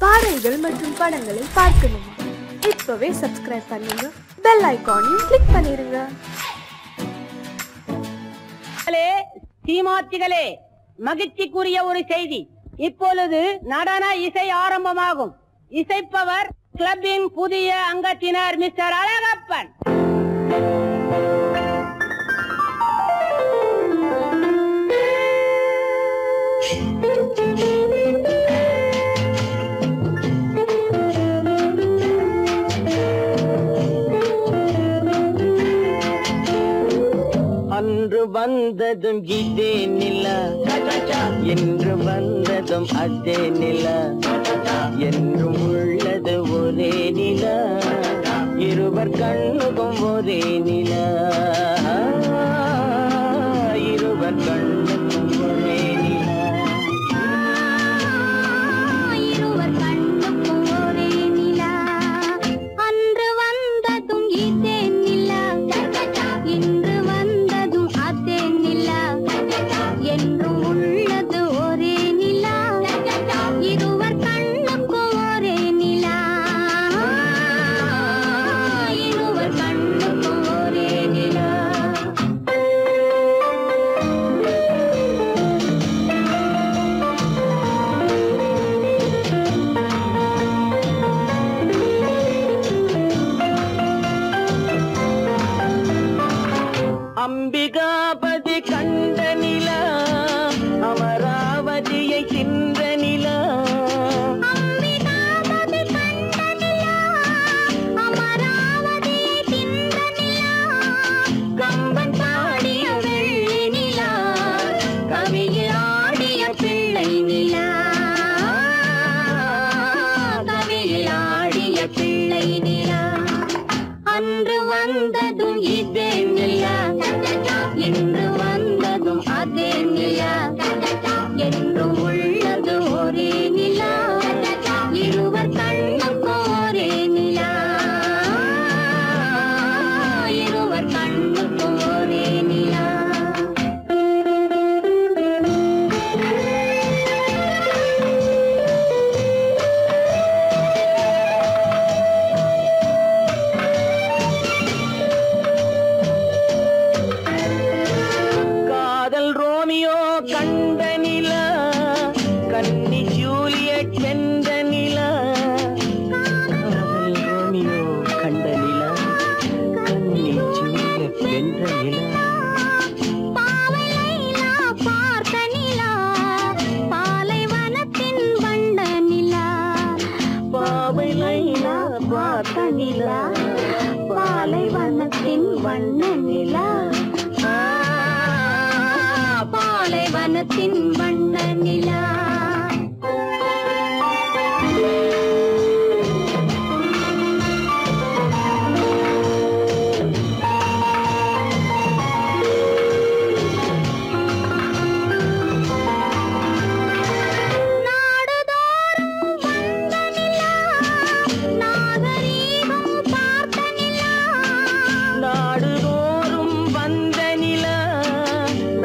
பாடல்கள் மற்றும் படங்களை பார்க்கணுமா? இப்பவே சப்ஸ்கிரைப் பண்ணுங்க, பெல் ஐகானையும் கிளிக் பண்ணிருங்க. சீமாத்திகளே, மகிழ்ச்சிக்குரிய ஒரு செய்தி. இப்பொழுது நடன இசை ஆரம்பமாகும். இசைப்பவர் கிளப்பின் புதிய அங்கத்தினர் மிஸ்டர் அழகப்பன். அன்று வந்ததும் இதே நிலா, என்று வந்ததும் அதே நிலா, என்றும் உள்ளது ஒரே நிலா, இருவர் கண்ணுக்கும் ஒரே நிலா, இருவர் கண்ணுக்கும் ஒரே நிலா, இருவர் கண்ணுக்கும் ஒரே நிலா. அன்று வந்ததும் இதே நிலா, இன்று வந்ததும் அதே நிலா, என்றும் உள்ளது ஒரே நிலா, இருவர் கண்ணுக்கும் ஒரே நிலா, இருவர் கண்ணுக்கும் ஒரே நிலா. அம்பிகாபதி கண்ட நிலா, அமராவதியை தின்ற நிலா, அம்பிகாபதி கண்ட நிலா, அமராவதியை தின்ற நிலா, கம்பன் பாடிய வெள்ளி நிலா, கவியில் ஆடிய பிள்ளை நிலா, கவியில் ஆடிய பிள்ளை நிலா. அன்று வந்ததும் இதே நிலா, இன்று வந்ததும் அதே நிலா, என்றும் உள்ளது ஒரே நிலா, இருவர் கண்ணுக்கும் ஒரே நிலா, இருவர் கண்ணுக்கும் ஒரே நிலா. காதல் ரோமியோ கண்ட நிலா, கன்னி ஜூலியட் வென்ற நிலா, காதல் ரோமியோ கண்ட நிலா, கன்னி ஜூலியட் வென்ற நிலா. பாவை லைலா பார்த்த நிலா, பாலைவனத்தின் வண்ண நிலா, பாவை லைலா பார்த்த நிலா, பாலைவனத்தின் வண்ண நிலா, பாலைவனத்தின் வண்ண நிலா. நாடுதோறும் வந்த நிலா, நாகரீகம் பார்த்த நிலா, நாடுதோறும் வந்த நிலா,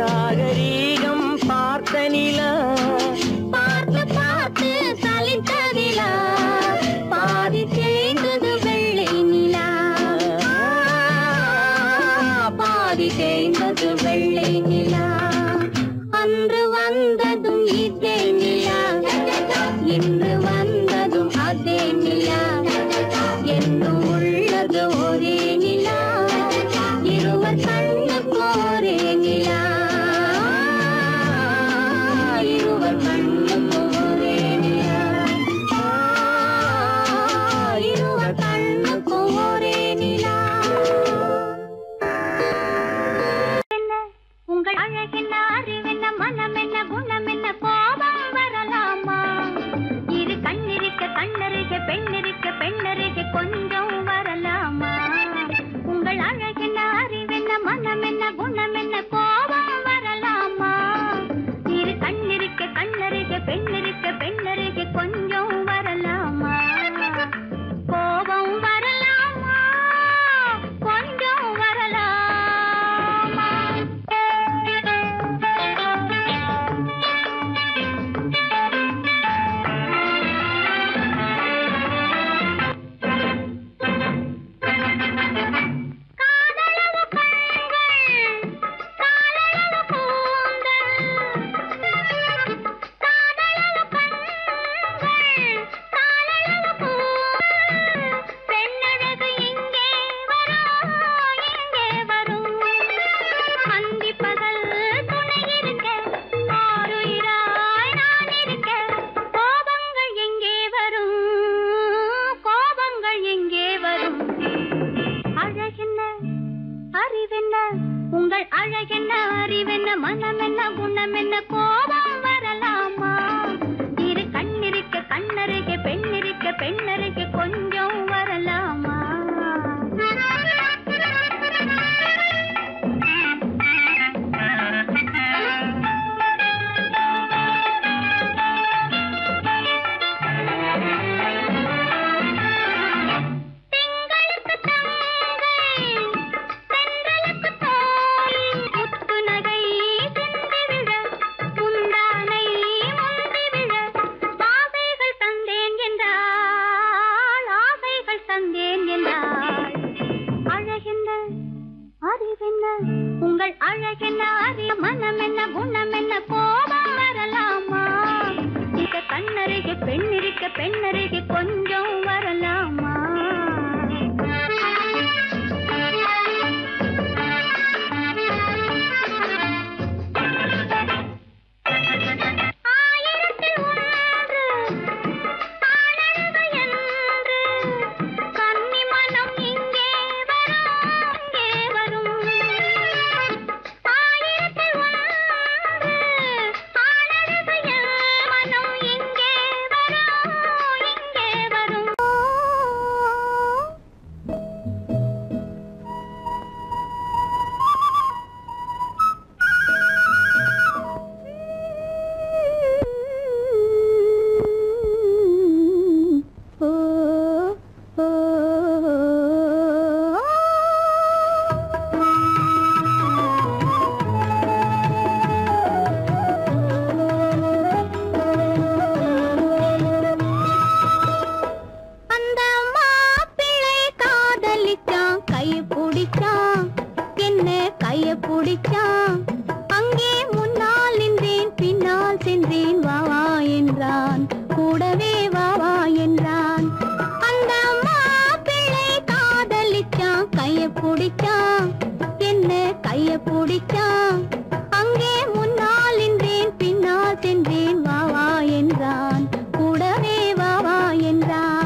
நாகரீகம் பார்த்த நிலா, பார்த்து பார்த்து சலித்த நிலா, பாதி தேய்ந்தது வெள்ளை நிலா, பாதி தேய்ந்தது வெள்ளை நிலா. அன்று வந்ததும் இதே நிலா, இன்று வந்ததும் அதே நிலா, என்றும் உள்ளது ஒரே நிலா, இருவர் கண்ணுக்கும் ஒரே நிலா, இருவர் கண்ணுக்கும் ஒரே நிலா, இருவர் கண்ணுக்கும் ஒரே நிலா. உங்கள் அழகென்ன, அறிவென்ன, மனம் என்ன, குணம் என்ன, கோபம் வரலாமா? இரு கண்ணிருக்க கண்ணருக, பெண்ணிருக்க பெண்ணருக, கொஞ்சம் வரலாமா? உங்கள் அழகென்ன, அறிவென்ன, மனம் என்ன, குணம் என்ன, கோபம் வரலாமா? இரு கண்ணிருக்க கண்ணருக, பெண்ணிருக்க பெண்ணருக, கொஞ்சம் வரலாமா? கோபம் வரலாமா? கொஞ்சம் வரலாமா? பெண்ணருகே கொஞ்சம் வரலாமா? உங்கள் அழகென்ன அறிய மனம் என்ன குணம் என்ன கோபம் வரலாமா? இந்த கண்ணருகே பெண்ணருகே பெண்ணருகே கொஞ்சம் வரலாமா? அங்கே முன்னால் நின்றேன் பின்னால் சென்றேன் வாவா என்றான் கூடவே வாவா என்றான் அந்த மாப்பிள்ளை காதலிச்சான் கைய பிடிச்சான் என்ன கைய பிடிச்சான் அங்கே முன்னால் நின்றேன் பின்னால் சென்றேன் வாவா என்றான் கூடவே வாவா என்றான்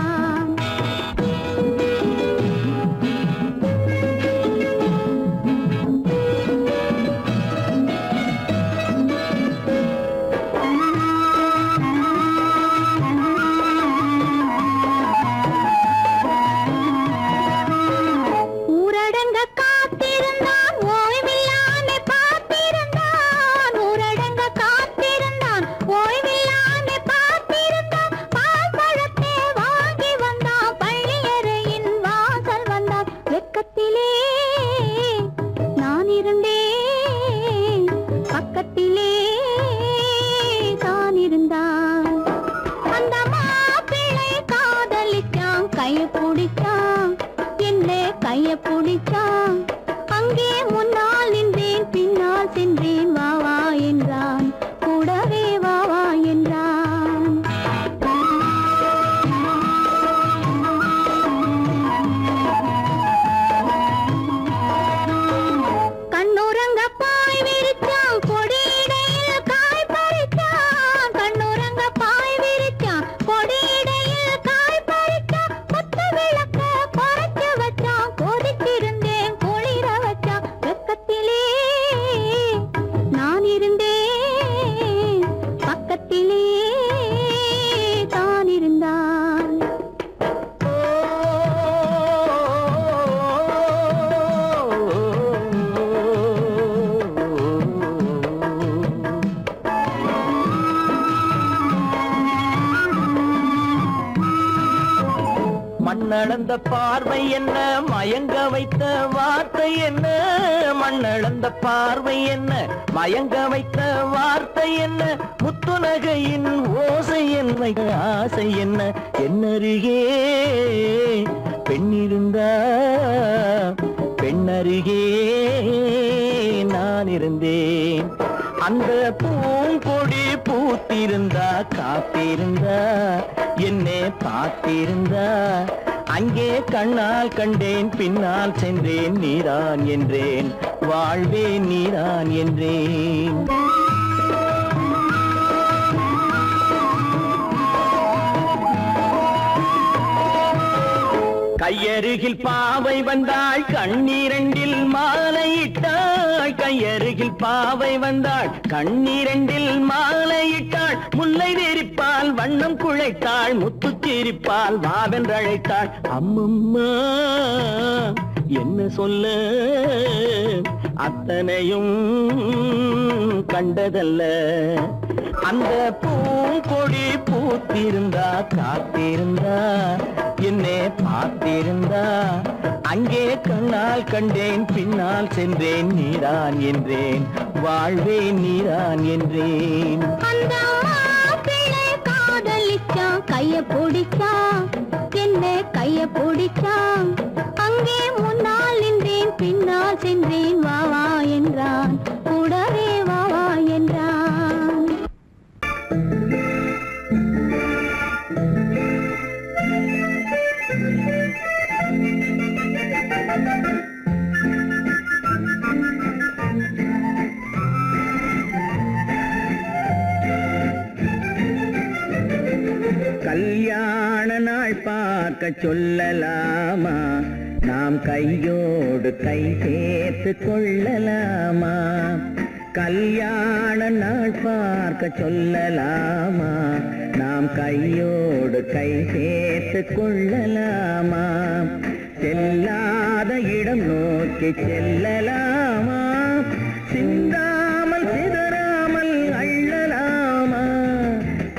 கைய பிடிச்சான் என்ன கைய பிடிச்சான் அங்கே முன்னால் நின்றேன் பின்னால் சென்றேன் வாவா என்றான் கூடவே வாவா என்றான் கண்ணுறங்க பாய் விரிச்சான் கொடியிடையில் காய் பறிச்சான் கண்ணுறங்க பாய் விரிச்சான் கொடியிடையில் காய் பறிச்சான் கொத்து விளக்க குறைச்சு வச்சான் கொதிச்சிருந்தேன் குளிர வச்சான் வெக்கத்திலே நான் இருந்தேன் பக்கத்திலே தான் இருந்தான் மண்ணளந்த பார்வை என்ன மயங்க வைத்த வார்த்தை என்ன மண்ணளந்த பார்வை என்ன மயங்க வைத்த வார்த்தை என்ன முத்துநகையின் ஓசை என்ன ஆசை என்ன என்னருகே பெண்ணிருந்தா பெண்ணருகே நான் இருந்தேன் அந்த பூங்கொடி பூத்திருந்தா காத்திருந்தா என்னை பார்த்திருந்தா அங்கே கண்ணால் கண்டேன் பின்னால் சென்றேன் நீதான் என்றேன் வாழ்வே நீதான் என்றேன் கையருகில் பாவை வந்தாள் கண்ணீரண்டில் மாலையிட்டாள் கையருகில் பாவை வந்தாள், கண்ணீரண்டில் மாலையிட்டாள், முல்லை விரிப்பால் வண்ணம் குழைத்தாள், முத்து சிரிப்பால் வாவென்றழைத்தாள். அம்மம்மா என்ன சொல்ல அத்தனையும் கண்டதல்ல. அந்த பூங்கொடி பூத்திருந்தா காத்திருந்தா என்னை பார்த்திருந்தா, அங்கே கண்ணால் கண்டேன் பின்னால் சென்றேன், நீதான் என்றேன் வாழ்வேன் நீதான் என்றேன். அந்த மாப்பிள்ளை காதலிச்சான், கைய பிடிச்சான், என்ன கைய பிடிச்சான், அங்கே முன்னால் நின்றேன் பின்னால் சென்றேன், வா வா என்றான், கூடவே வா வா என்றான். கல்யாண நாள் பார்க்க சொல்லலாமா, நாம் கையோடு கை சேர்த்து கொள்ளலாமா. கல்யாண நாள் பார்க்க சொல்லலாமா, நாம் கையோடு கை சேர்த்து கொள்ளலாமா. செல்லாத இடம் நோக்கி செல்லலாமா, சிந்தாமல் சிதறாமல் அள்ளலாமா.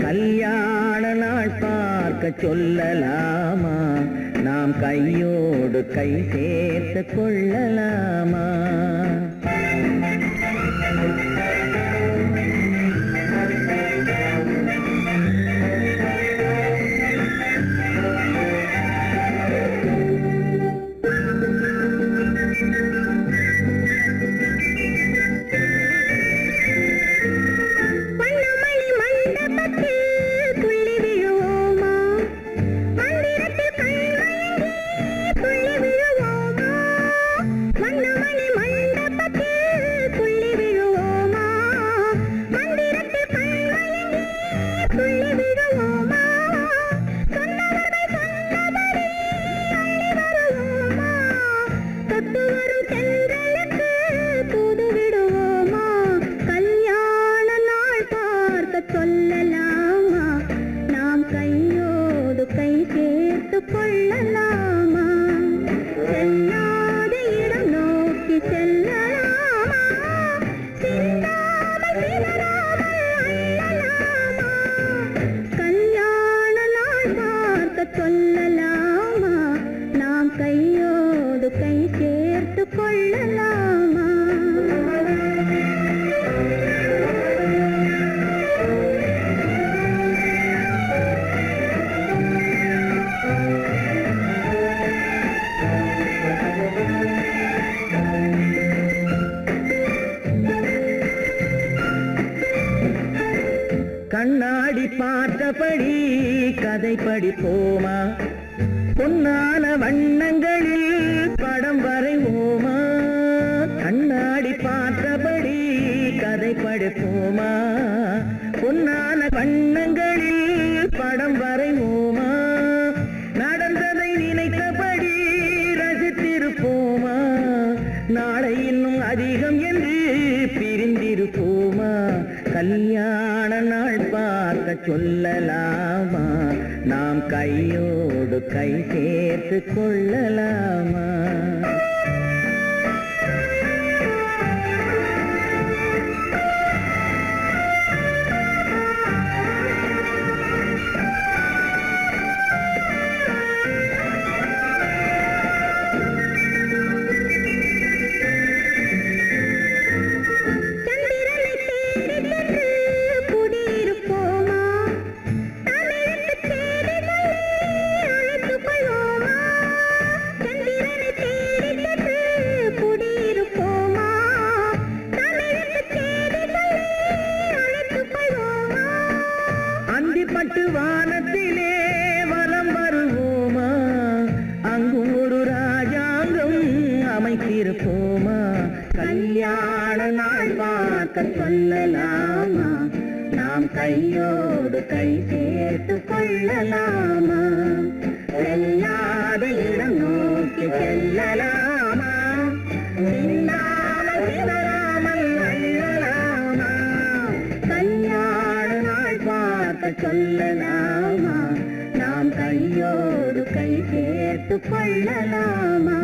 கல்யாண நாள் பார்க்க சொல்லலாமா, நாம் கையோடு கை சேர்த்து கொள்ளலாமா. கண்ணாடி பார்த்தபடி கதை படிப்போமா, பொன்னான வண்ணங்களில் படம் வரைவோமா. கண்ணாடி பார்த்தபடி கதை படிப்போமா, பொன்னான வண்ணங்களில் படம் வரைவோமா. நடந்ததை நினைத்தபடி ரசித்திருப்போமா, நாளை இன்னும் அதிகம் என்று பிரிந்திருப்போமா. கல்யாண நாள் பார்க்க சொல்லலாமா, நாம் கையோடு கை சேர்த்து கொள்ளலாமா. வானத்திலே வலம் வருவோமா, அங்கும் ஒரு ராஜாங்கம் அமைத்திருப்போமா. கல்யாண நாள் பார்க்க சொல்லலாமா, நாம் கையோடு கை சேர்த்து கொள்ளலாமா. செல்லாத இடம் நோக்கி செல்லலாமா, சிந்தாமல் சிதறாமல் கையோடு கை சேர்த்து கொள்ளலாமா?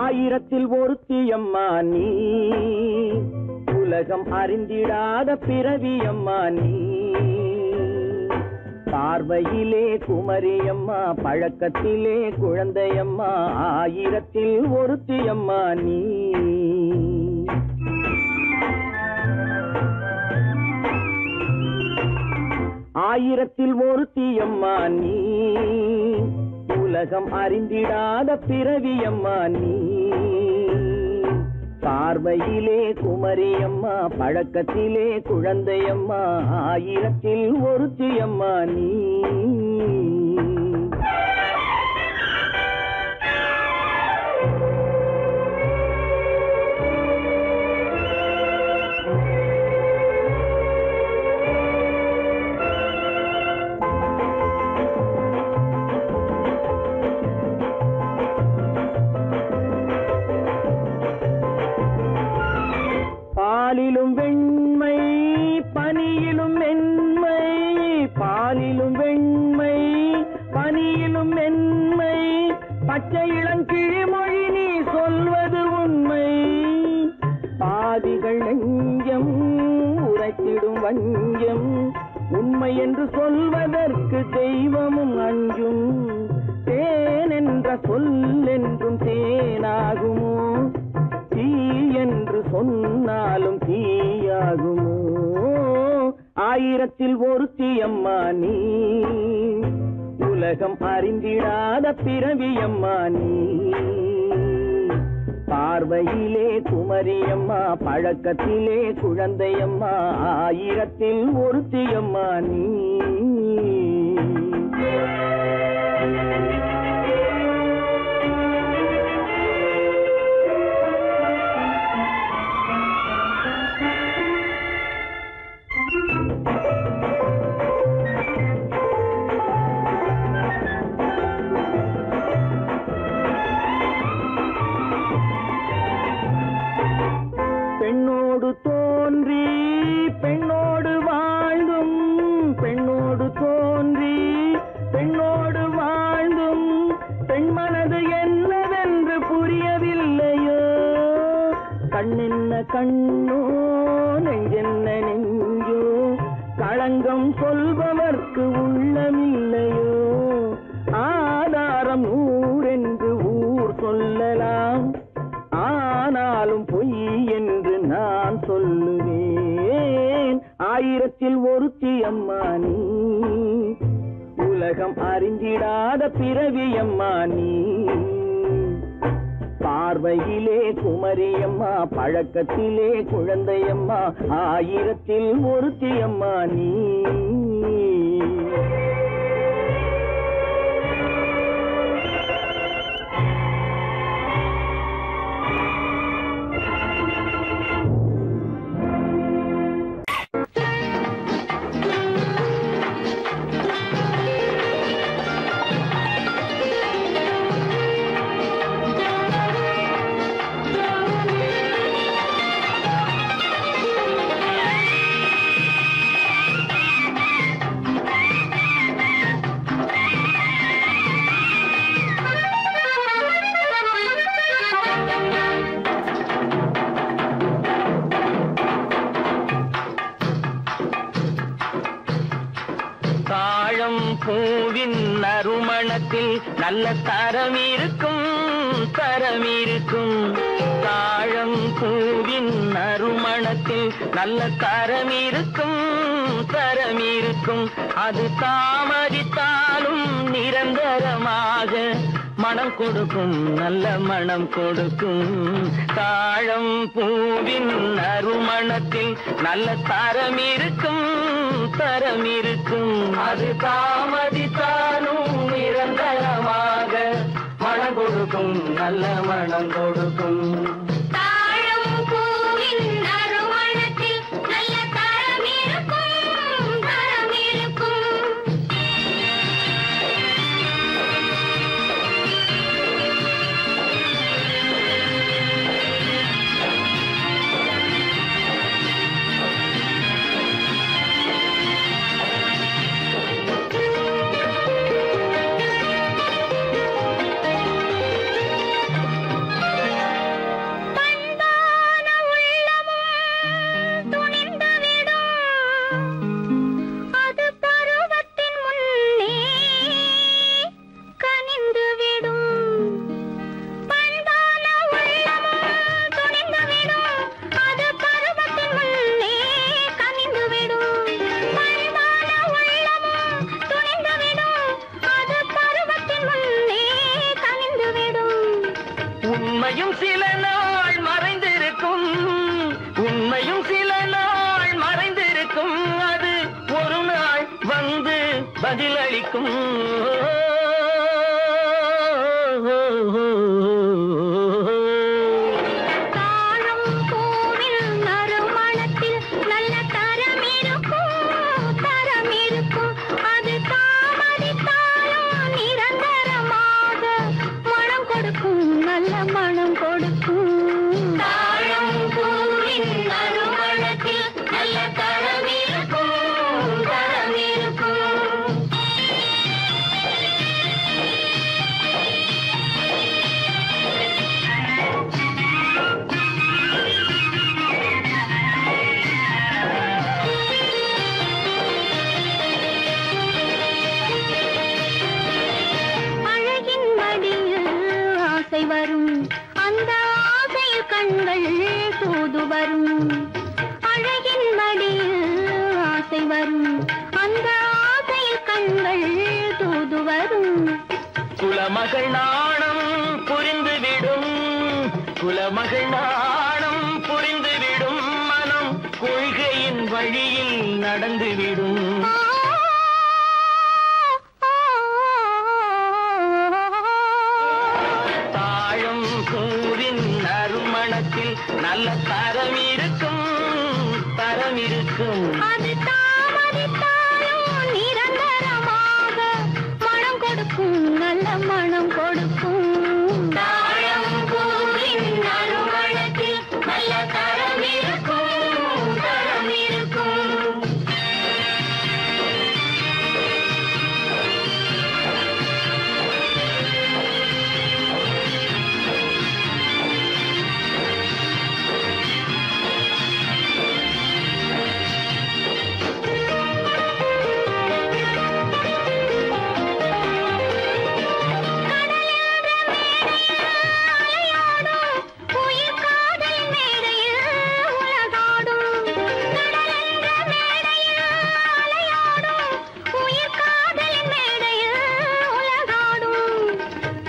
ஆயிரத்தில் ஒருத்தியம்மா நீ, உலகம் அறிந்திடாத பிறவியம்மா நீ. பார்வையிலே குமரியம்மா, பழக்கத்திலே குழந்தையம்மா, ஆயிரத்தில் ஒருத்தியம்மா நீ. ஆயிரத்தில் ஒருத்தியம்மா நீ, உலகம் அறிந்திடாத பிறவியம்மா நீ. பார்வையிலே குமரியம்மா, பழக்கத்திலே குழந்தையம்மா, ஆயிரத்தில் ஒருத்தியம்மா நீ. பாலிலும் வெண்மை பனியிலும் மென்மை, பாலிலும் வெண்மை பனியிலும் மென்மை, பச்சை இளங்கிழிமொழி நீ சொல்வது உண்மை. பாதிகள் நெஞ்சம் உரைத்திடும் வஞ்சம், உண்மை என்று சொல்வதற்கு தெய்வமும் அஞ்சும். தேன் என்ற சொல் என்றும் தேனாகுமோ, தீ என்று சொன்னாலும் தீயாகுமோ? ஆயிரத்தில் ஒருத்தியம்மா நீ, உலகம் அறிந்திடாத பிறவியம்மா நீ. பார்வையிலே குமரியம்மா, பழக்கத்திலே குழந்தையம்மா, ஆயிரத்தில் ஒருத்தியம்மா நீ. பெண்ணோடு தோன்றி பெண்ணோடு வாழ்ந்தும், பெண்ணோடு தோன்றி பெண்ணோடு வாழ்ந்தும், பெண் மனது என்னவென்று புரியவில்லையோ? கண்ணென்ன கண்ணோ, நெஞ்சென்ன நெஞ்சோ, களங்கம் சொல்பவர்க்கு உள்ளமில்லையோ? ஆதாரம் ஊரென்று ஊர் சொல்லலாம், ஆனாலும் பொய் என்று நான் சொல்லுவேன். ஆயிரத்தில் ஒருத்தியம்மா நீ, உலகம் அறிந்திடாத பிறவியம்மா நீ. பார்வையிலே குமரியம்மா, பழக்கத்திலே குழந்தையம்மா, ஆயிரத்தில் ஒருத்தியம்மா நீ. பூவின் நறுமணத்தில் நல்ல தரம் இருக்கும், தரம் இருக்கும். தாழம் பூவின் நறுமணத்தில் நல்ல தரம் இருக்கும், தரம் இருக்கும். அது தாமதித்தாலும் நிரந்தரமாக மனம் கொடுக்கும், நல்ல மனம் கொடுக்கும். தாழம் பூவின் நறுமணத்தில் நல்ல தரம் இருக்கும், தரம் இருக்கும். அது தாமதித்தாலும் நிரந்தரமாக மனம் கொடுக்கும், நல்ல மனம் கொடுக்கும். பதிலளிக்கும். குலமகள் நாணம் புரிந்துவிடும், குலமகள் நாணம் புரிந்துவிடும், மனம் கொள்கையின் வழியில் நடந்துவிடும். தாழம் பூவின் நறுமணத்தில் நல்ல தரம் இருக்கும், தரம் இருக்கும். நல்ல மனம் கொடுக்கும். தாழம் பூவின் நறுமணத்தில் நல்ல தரம் இருக்கும், தரம் இருக்கும்.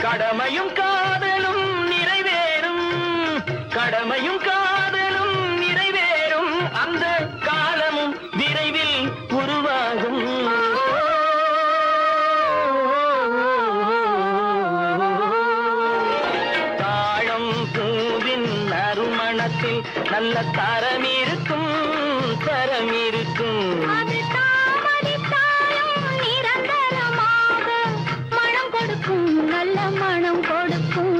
கடமையும் காதலும் நிறைவேறும், கடமையும் காதலும் நிறைவேறும், அந்த காலமும் விரைவில் உருவாகும். தாழம் பூவின் நறுமணத்தில் நல்ல தரம் இருக்கும், தரம் இருக்கும். நல்ல மனம் கொடுக்கும்.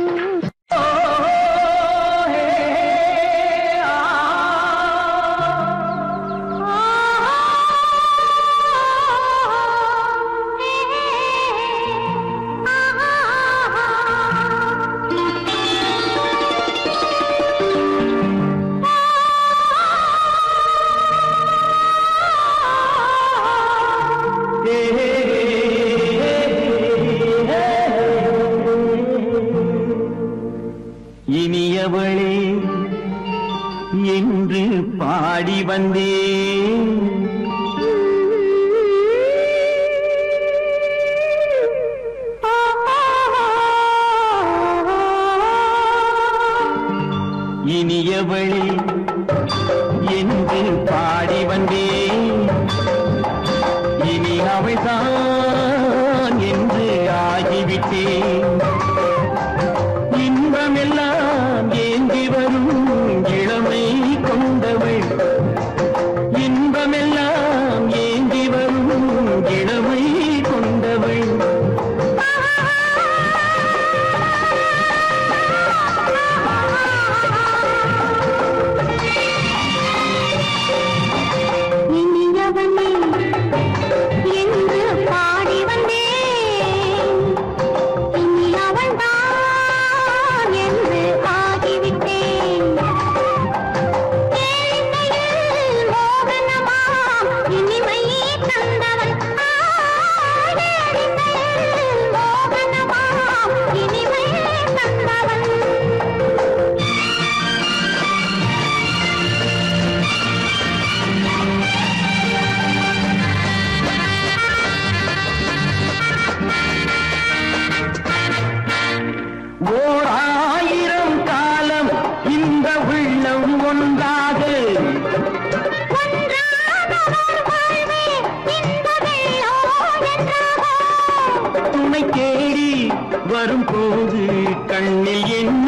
வரும் போது கண்ணில் என்ன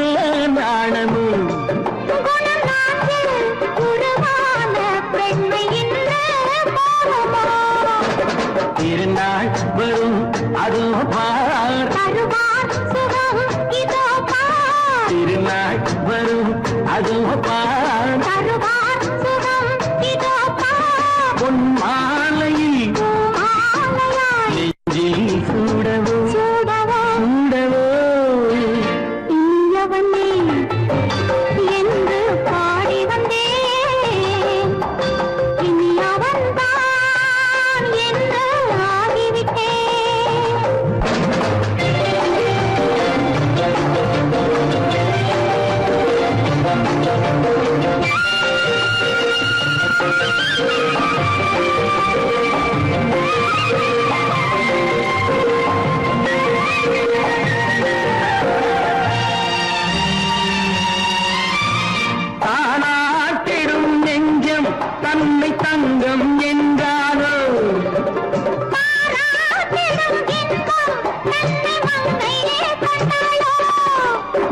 நாணமோ திருநாள் வரும் அதோ பார் திருநாள் வரும் அதோ பார் பொன் மாலையில் நெஞ்சில் சூடவோ சூடவோ என்று பாடி வந்தேன் இனி அவன்தான் என்று ஆகிவிட்டேன் தானாட்டிடும் நெஞ்சம் தன்னை தங்கம் என்றாலோ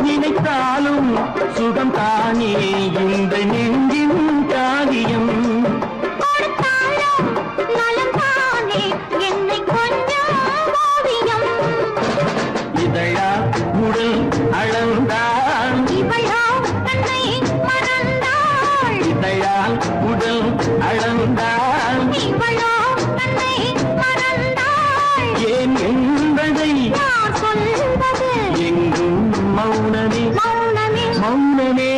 நினைத்தாலும் சுகம் தானே இந்த நெஞ்சின் காரியம் இதழா உடல் அளந்தால் இதழால் உடல் அளந்தால் ஏன் என்பதை எங்கும் மௌனமே மௌனமே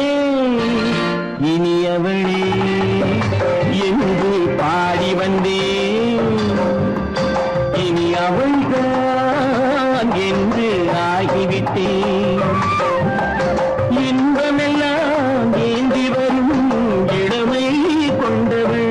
இனியவளே என்று பாடி வந்தேன் இனி அவள்தான் என்று ஆகிவிட்டேன் இன்பமெல்லாம் ஏந்தி வரும் இளமை கொண்டவள்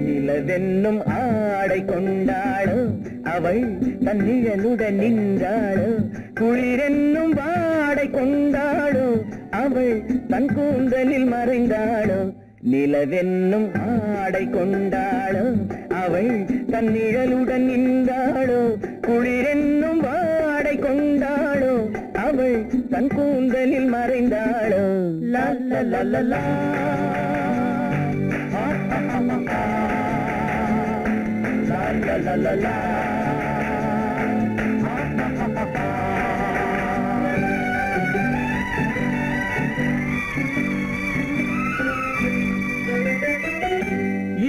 நிலவென்னும் ஆடை கொண்டாளோ அவள் தன்னிழலுடன் நின்றாளோ குளிரென்னும் வாடை கொண்டாளோ அவள் தன் கூந்தலில் மறைந்தாளோ நிலவென்னும் ஆடை கொண்டாளோ அவள் தன் நிழலுடன் நின்றாளோ குளிரென்னும் வாடை கொண்டாளோ அவள் தன் கூந்தலில் மறைந்தாளோ லா லா லா லா லா la la la la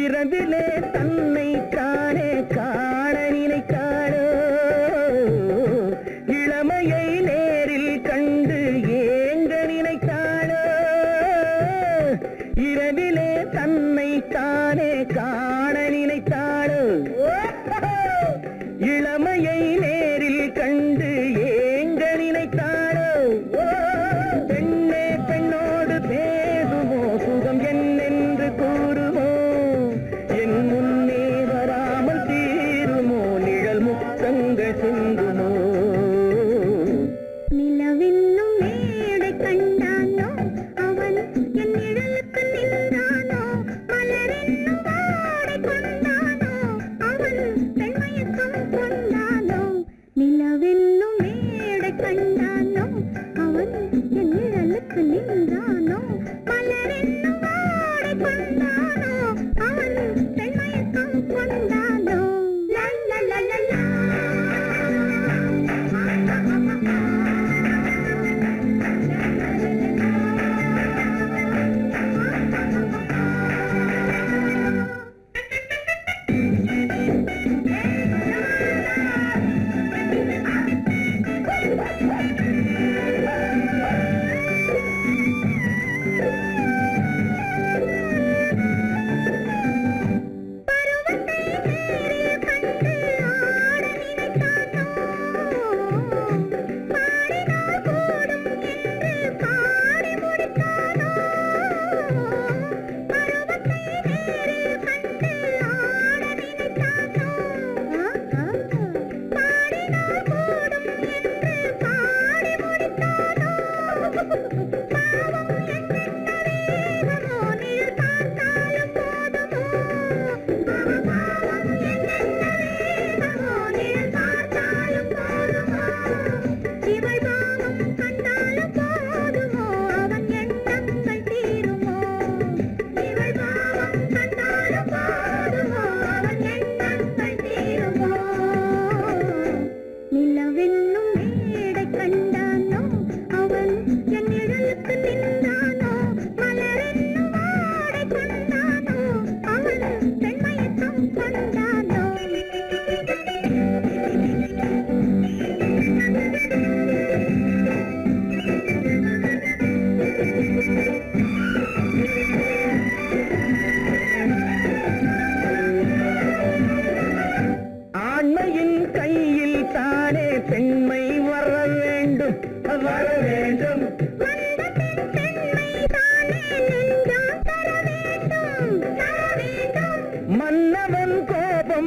இரவிலே தன்னை தானே காண நினைத்தாளோ இளமையை நேரில் கண்டு ஏங்க நினைத்தாளோ இரவிலே தன்னை தானே காண நினைத்தாளோ இளமையை நேரில் கண்டு ஏங்க நினைத்தாளோ பெண்ணே பெண்ணோடு பேசுமோ சுகம் என்னென்று கூறுமோ என் முன்னே வராமல் தீருமோ நிழல் முத்தங்கள் சிந்துமோ நிலவென்னும் மேடை கண்டானோ அவன் என் நிழலுக்கு நின்றானோ மலரென்னும் வாடை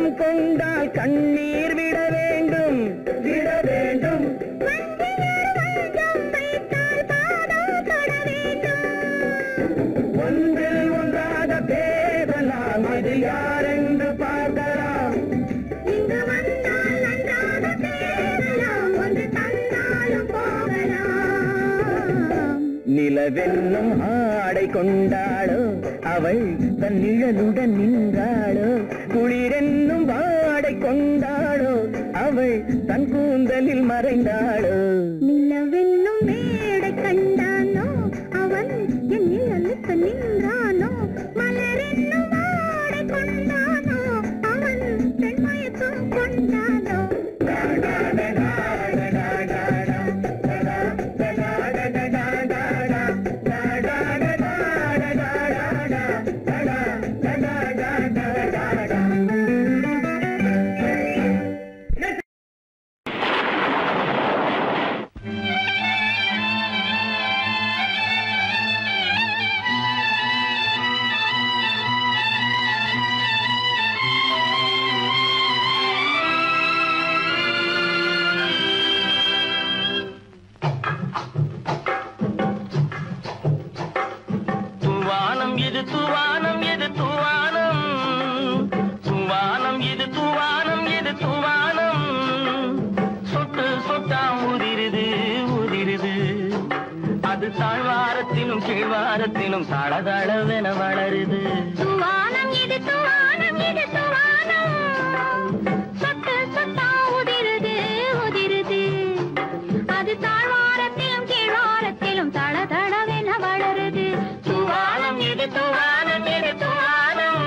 உள்ளம் கொண்டால் கண்ணீர் விட வேண்டும் விட வேண்டும். ஒன்றில் ஒன்றாக பேசலாம், அது யாரென்று பார்க்கலாம். இங்கு வந்தால் நன்றாக பேசலாம், ஒன்று தந்தாலும் போகலாம். நிலவென்னும் ஆடை கொண்டாளோ அவள் தன் நிழலுடன் நின்றாளோ, குளிரென்னும் வாடை கொண்டாளோ அவள் தன் கூந்தலில் மறைந்தாளோ. நிலவென்னும் மேடை கண்டானோ அவன் என் நிழலுக்கு நின்றானோ, மலரென்னும் வாடை கொண்டானோ அவன் பெண்மயக்கம் கொண்டானோ. தாழ்வாரத்திலும் கீழ்வாரத்திலும் தளதளவென வளருது. துவானம் இது துவானம் இது துவானம், சொட்டு சொட்டா உதிருது உதிருது. அது தாழ்வாரத்திலும் கீழ்வாரத்திலும் தளதளவென வளருது. துவானம் இது துவானம் இது துவானம்.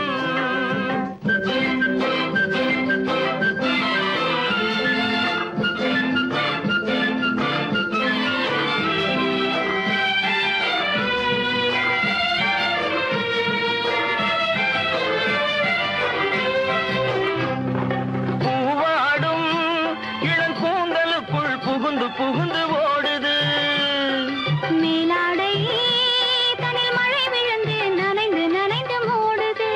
புகுந்து ஓடுது மேலாடை தனில் மழை விழுந்து நனைந்து நனைந்து மூடுது.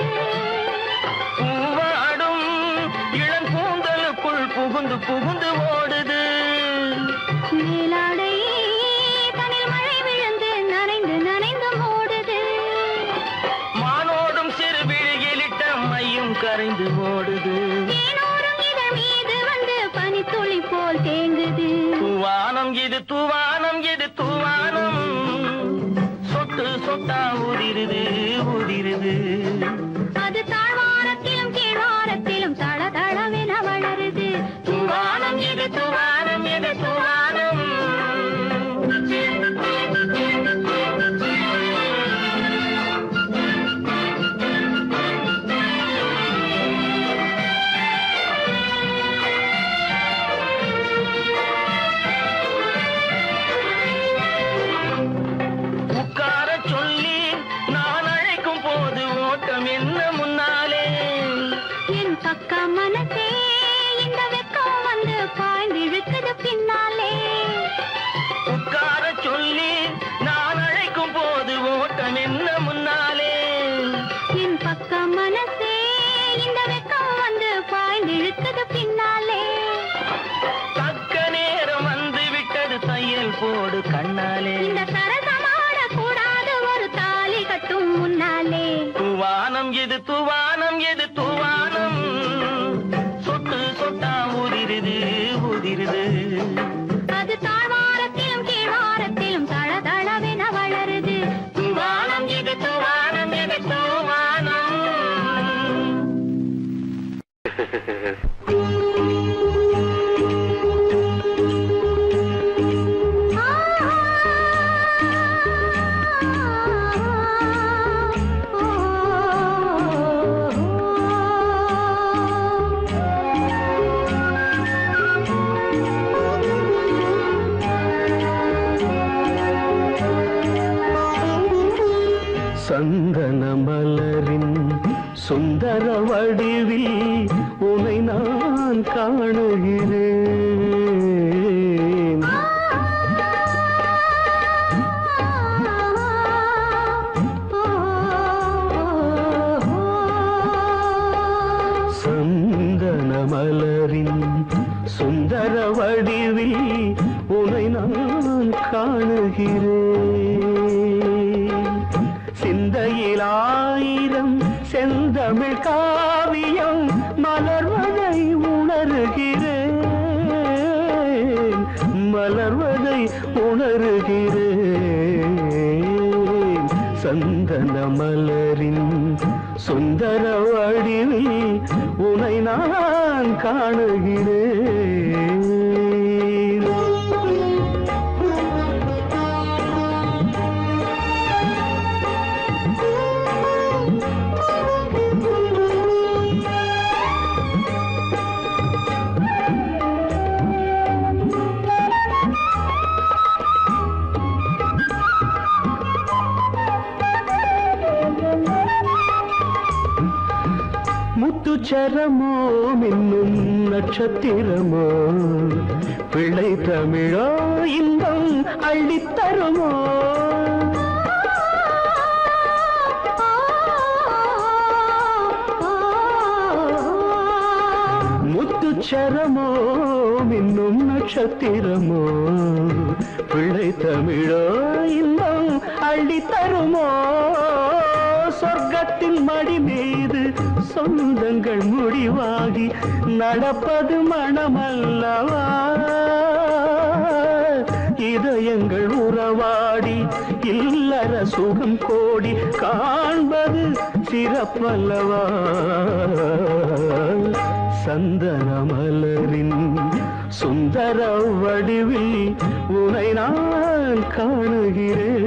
பூவாடும் இளம் கூந்தலுக்குள் புகுந்து புகுந்து ஓடுது. மேலாடை தனில் மழை விழுந்து நனைந்து நனைந்து மூடுது. மானோடும் சிறு விழியிலிட்ட மையும் கரைந்து ஓடுது. தேனோரும் இதழ் மீது வந்து பனித்துளி போல் தேங்குது. துவானம் இது துவானம் இது துவானம், சொட்டு சொட்டா உதிருது உதிருது. அது தாழ்வாரத்திலும் கீழ்வாரத்திலும் தளதளவென வளருது. துவானம் இது துவானம் இது துவானம். பக்க மனசே இந்த வெக்கம் வந்து பாய்ந்திழுக்குது பின்னாலே. உட்கார சொல்லி நான் அழைக்கும் போது ஓட்டம் என்ன முன்னாலே. என் பக்க மனசே இந்த வெக்கம் வந்து பாய்ந்திழுக்குது பின்னாலே. தக்க நேரம் வந்து விட்டது தையல் போடு கண்ணாலே. இந்த சரசமாட கூடாது ஒரு தாலி கட்டும் முன்னாலே. துவானம் எது துவானம் எது துவானம், சொட்டு சொட்டா உதிருது உதிருது. அது தாழ்வாரத்திலும் கீழ்வாரத்திலும் தளதளவென வளருது. துவானம் எது துவானம் எது துவானம். சந்தன மலரின் சுந்தர வடிவில் உன்னை நான் காணுகிறேன். சந்தன மழையில் ஆயிரம் செந்தமிழ் காவியம் மலர்வதை உணர்கிறேன், மலர்வதை உணர்கிறேன். சந்தன மலரின் சுந்தர வடிவில் உனை நான் காணுகிறேன். முத்துச்சரமோ மின்னும் நட்சத்திரமோ பிள்ளை தமிழோ இன்பம் அள்ளித்தருமோ. முத்துச்சரமோ மின்னும் நட்சத்திரமோ பிள்ளை தமிழோ இன்பம் அள்ளித்தருமோ. சொர்க்கத்தின் மடி மீது சொந்தங்கள் முடிவாகி நடப்பது மனமல்லவா. இதயங்கள் உறவாடி இல்லற சுகம் கோடி காண்பது சிறப்பல்லவா. சந்தன மலரின் சுந்தர வடிவில் உனை நான் காணுகிறேன்.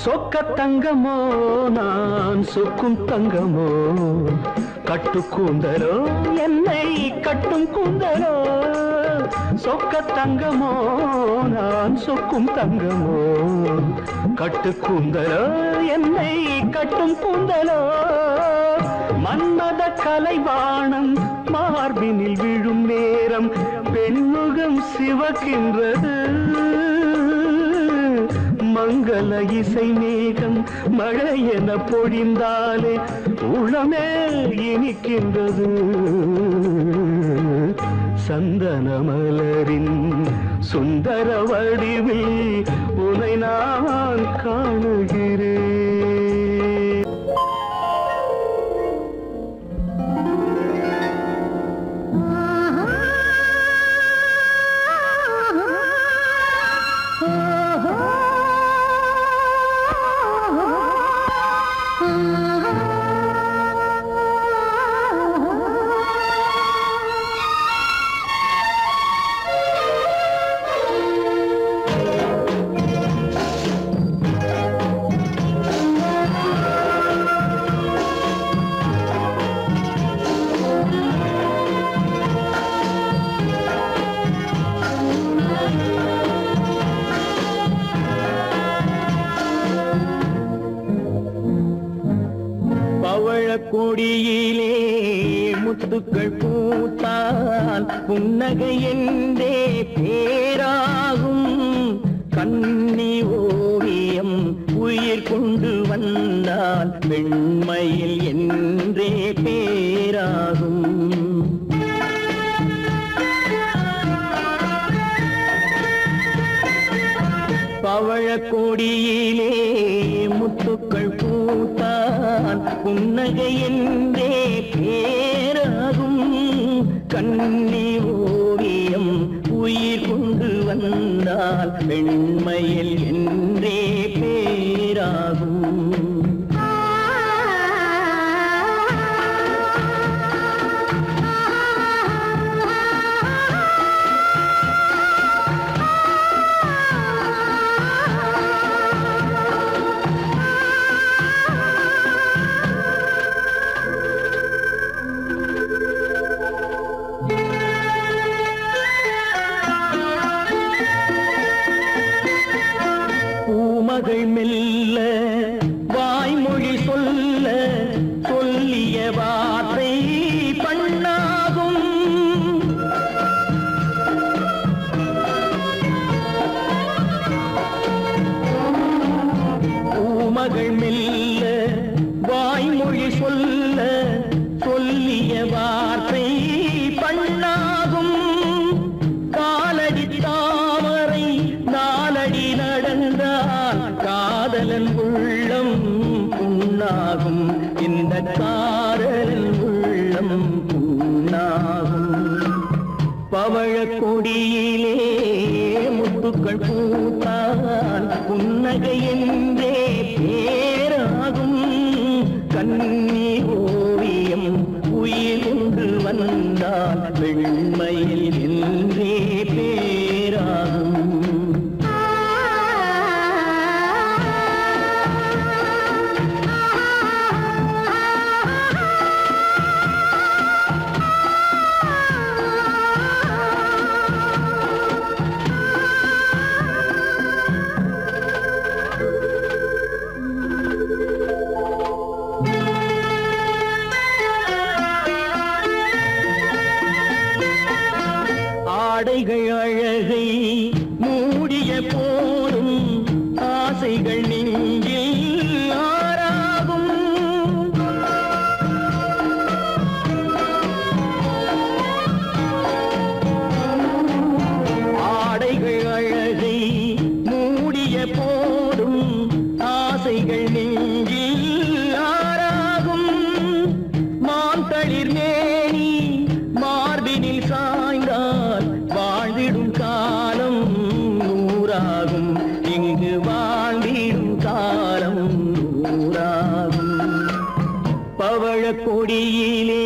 சொக்க தங்கமோ நான் சொக்கும் தங்கமோ கட்டு கூந்தலோ என்னை கட்டும் கூந்தலோ. சொக்க தங்கமோ நான் சொக்கும் தங்கமோ கட்டு கூந்தலோ என்னை கட்டும் கூந்தலோ. மன்மத கலைவாணம் மார்பினில் விழும் நேரம் பெண்முகம் சிவக்கின்றது. மங்கள இசை மேகம் மழை என பொழிந்தாலே உளமே இனிக்கின்றது. சந்தன மலரின் சுந்தர வடிவில் உனை நான் காணுகிறேன். கொடியிலே முத்துக்கள் பூத்தால் புன்னகை என்றே பேராகும். கண்ணி ஓவியம் உயிர் கொண்டு வந்தால் வெண்மையில் என்றே பேராகும். பவழக்கொடியிலே முத்துக்கள் பூத்தான் புன்னகை என்றே பேராகும். கண்ணி ஓவியம் உயிர் கொண்டு வந்தால் வெண்மையில் என்றே பேராகும். பூமகள் மெல்ல வாய்மொழி சொல்ல சொல்லிய வார்த்தை பண்ணாகும். பூமகள் மெல்ல வாய்மொழி சொல்ல சொல்லிய வார்த்தை பண்ணாகும். காலடி தாமரை நாலடி நடந்தால் காதலன் உள்ளம் புண்ணாகும். இந்த காதலன் உள்ளம் புண்ணாகும். பவழ கொடியிலே முத்துக்கள் பூத்தால் புன்னகை என்றே பேராகும். கண்ணி ஓவியம் உயிர் கொண்டு வந்தால் வெண்மையில் என்றே பேராகும். ஆடைகள் அழகை மூடிய போதும் ஆசைகள் நெஞ்சில் ஆறாகும். ஆடைகள் அழகை மூடிய போதும் ஆசைகள் நெஞ்சில் ஆறாகும். மான் தளிர் மேனி மார்பினில் சாய்ந்தால் வாழ்ந்திடும் காலம் நூறாகும். இங்கு வாழ்ந்திடும் காலம் நூறாகும். பவழ கொடியிலே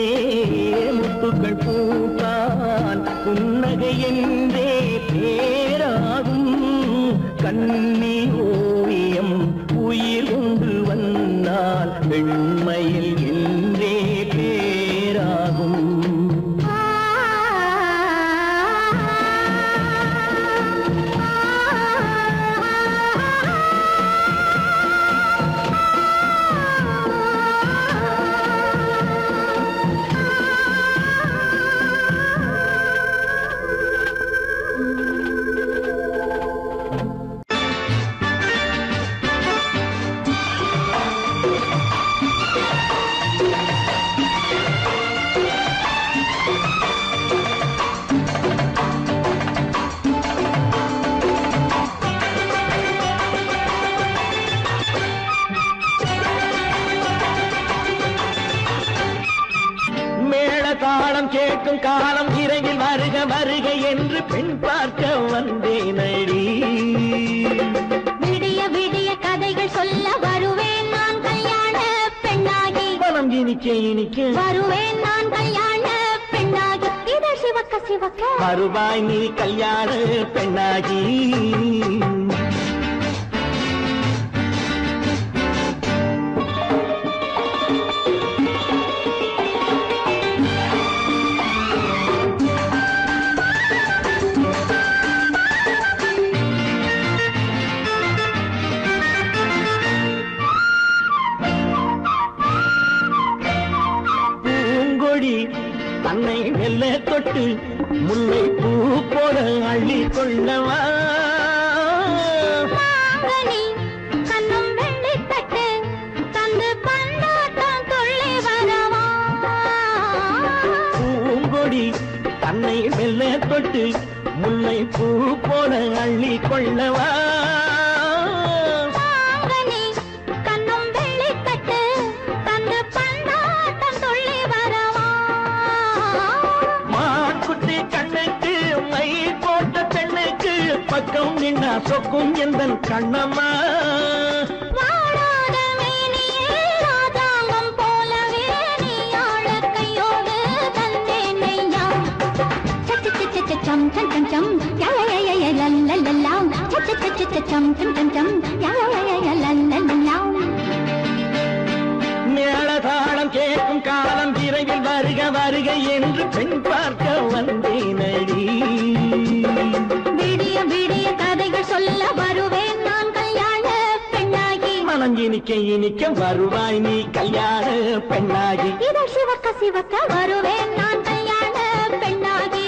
முத்துக்கள் பூத்தால் புன்னகை என்றே பேராகும். கண்ணி ஓவியம் உயிர் கொண்டு வந்தால் வெண்மையில் என்றே பேராகும். தாளம் கேட்கும் காலம் விரைவில் வருக வருக என்று பெண் பார்க்க வந்தேனடி. விடிய விடிய கதைகள் சொல்ல வருவேன் நான் கல்யாண பெண்ணாகி. மனம் இனிக்க இனிக்க வருவேன் நான் கல்யாண பெண்ணாகி. இதழ் சிவக்க சிவக்க வருவாய் நீ கல்யாண பெண்ணாகி. தன்னை மெல்ல தொட்டு முல்லை பூ போல அள்ளி கொள்ளவா. கண்ணும் வெள்ளி தட்டு தந்து பந்தாட்டம் துள்ளி வரவா. பூங்கொடி தன்னை மெல்ல தொட்டு முல்லை பூ போல அள்ளி கொள்ளவா. பக்கம் நின்னா சொக்கும் எந்தன் கண்ணம்மா. வாழாத மேனியே ராஜாங்கம் போலவே நீ ஆழ கையோடு தந்தேன் ஐயா. சச்ச சச்ச சம் சம் சம் சம் யா யா யா யா லல்லல்லா. சச்ச சச்ச சம் சம் சம் சம் யா யா யா யா லல்லல்லா. மேளதாளம் கேட்கும் காலம் விரைவில் வருக வருக என்று பெண் பார்க்க வந்தேனடி. விடிய விடிய கதைகள் சொல்ல வருவேன் நான் கல்யாண மனம் இனிக்க இனிக்க வருவாய் நீ கல்யாண பெண்ணாகி. இதழ் சிவக்க சிவக்க வருவேன் நான் கல்யாண பெண்ணாகி.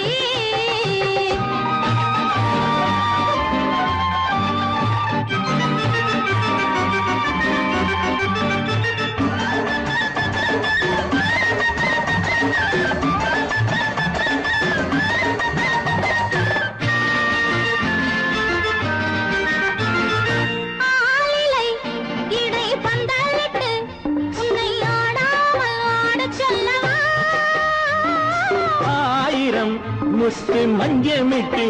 முத்து மஞ்சமிட்டு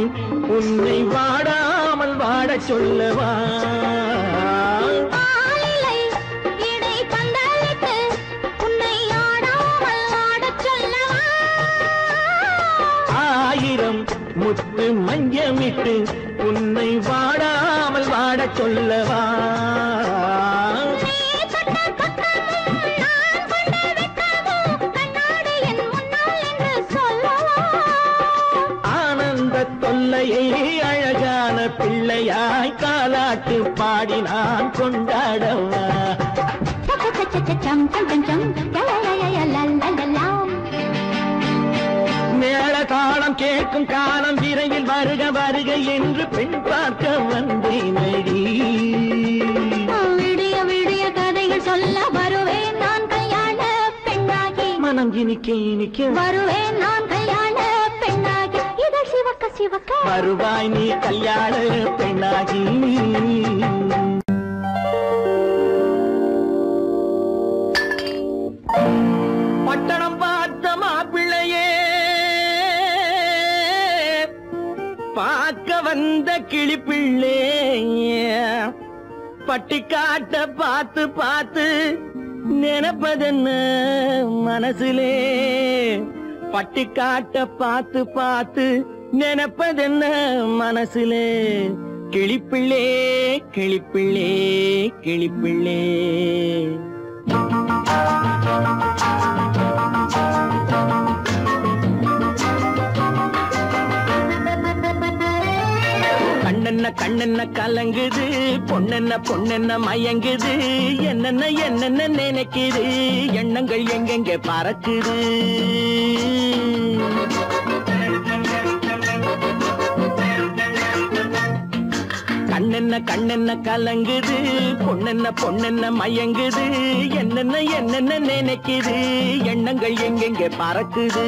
உன்னை வாடாமல் வாட சொல்லவா. ஆயிரம் முத்து மஞ்சமிட்டு உன்னை வாடாமல் வாட சொல்லவா. தொல்லையை அழகான பிள்ளையாய் காலாட்டு பாடி நான் கொண்டாடவா. மேள காலம் கேட்கும் காலம் விரைவில் வருக வருக என்று பெண் பார்க்க வந்தேனடி. விடிய விடிய கதைகள் சொல்ல வருவேன் நான் கல்யாண பெண்ணாகி. மனம் இனிக்க இனிக்க வருவேன் நான் கல்யாண பெண்ணாகி. இதழ் சிவக்க சிவக்க வருவாய் நீ கல்யாண பெண்ணாகி. பட்டணம் பார்த்த மாப்பிள்ளையே பார்க்க வந்த கிளிப்பிள்ளே பட்டிக்காட்ட பார்த்து பார்த்து நினைப்பதென்ன மனசிலே. பட்டிக்காட்ட பார்த்து பார்த்து நினைப்பதென்ன மனசிலே. கிளிப்பிள்ளே கிளிப்பிள்ளே கிளிப்பிள்ளே. கண்ணென்ன கண்ணென்ன கலங்குது பொண்ணென்ன பொண்ணென்ன மயங்குது. என்னென்ன என்னென்ன நினைக்குது எண்ணங்கள் எங்கெங்க பறக்குது. கண்ணென்ன கண்ணென்ன கலங்குது பொண்ணென்ன பொண்ணென்ன மயங்குது. என்னென்ன என்னென்ன நினைக்குது எண்ணங்கள் எங்கெங்க பறக்குது.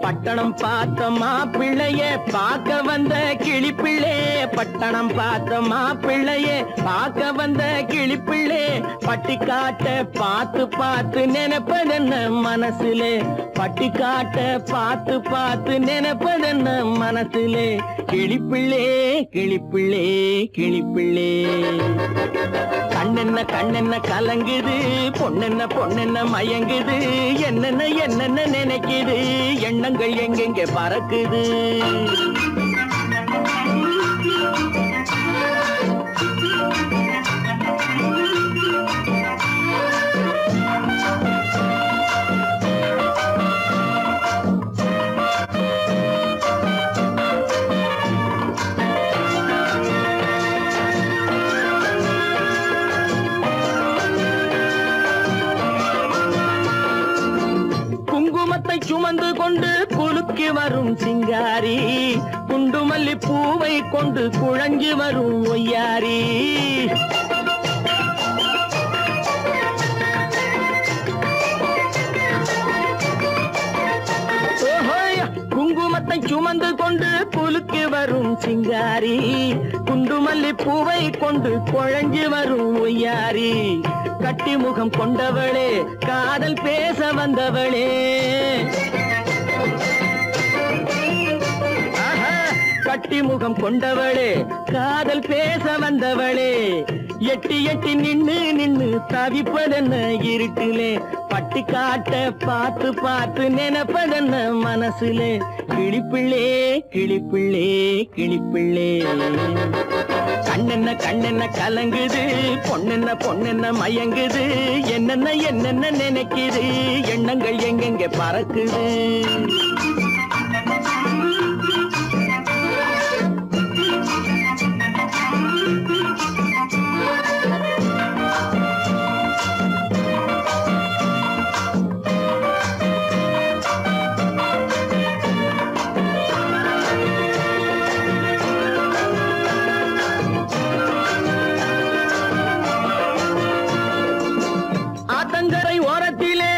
பட்டணம் பார்த்த மாப்பிள்ளையே பார்க்க வந்த கிளிப்பிள்ளே. பட்டணம் பார்த்த மாப்பிள்ளையே பார்க்க வந்த கிளிப்பிள்ளே. பட்டிக்காட்ட பார்த்து பார்த்து நினைப்பதென்ன மனசிலே. பட்டிக்காட்ட பார்த்து பார்த்து நினைப்பதென்ன மனசிலே. கிளிப்பிள்ளே கிளிப்பிள்ளே கிளிப்பிள்ளே. கண்ணென்ன கண்ணென்ன கலங்குது பொண்ணென்ன பொண்ணென்ன மயங்குது. என்னென்ன என்னென்ன நினைக்குது எண்ணங்கள் எங்கெங்க பறக்குது. குங்குமத்தை சுமந்து கொண்டு குலுக்கி வரும் சிங்காரி. குண்டுமல்லி பூவை கொண்டு குழஞ்சி வரும் ஒய்யாரி. குங்குமத்தை சுமந்து கொண்டு குலுக்கி வரும் சிங்காரி. குண்டுமல்லி பூவை கொண்டு குழஞ்சி வரும் ஒய்யாரி. கட்டி முகம் கொண்டவளே காதல் பேச வந்தவளே. கட்டி முகம் கொண்டவளே காதல் பேச வந்தவளே. எட்டி எட்டி நின்னு நின்னு தவிப்பதென்ன இருட்டிலே. பட்டிக்காட்ட பார்த்து பார்த்து நினைப்பதென்ன மனசிலே. கிளிப்பிள்ளே கிளிப்பிள்ளே கிளிப்பிள்ளே. கண்ணென்ன கண்ணென்ன கலங்குது, பொண்ணென்ன பொண்ணென்ன மயங்குது, என்னென்ன என்னென்ன நினைக்குது, எண்ணங்கள் எங்கெங்க பறக்குது. ஆத்தங்கரை ஓரத்திலே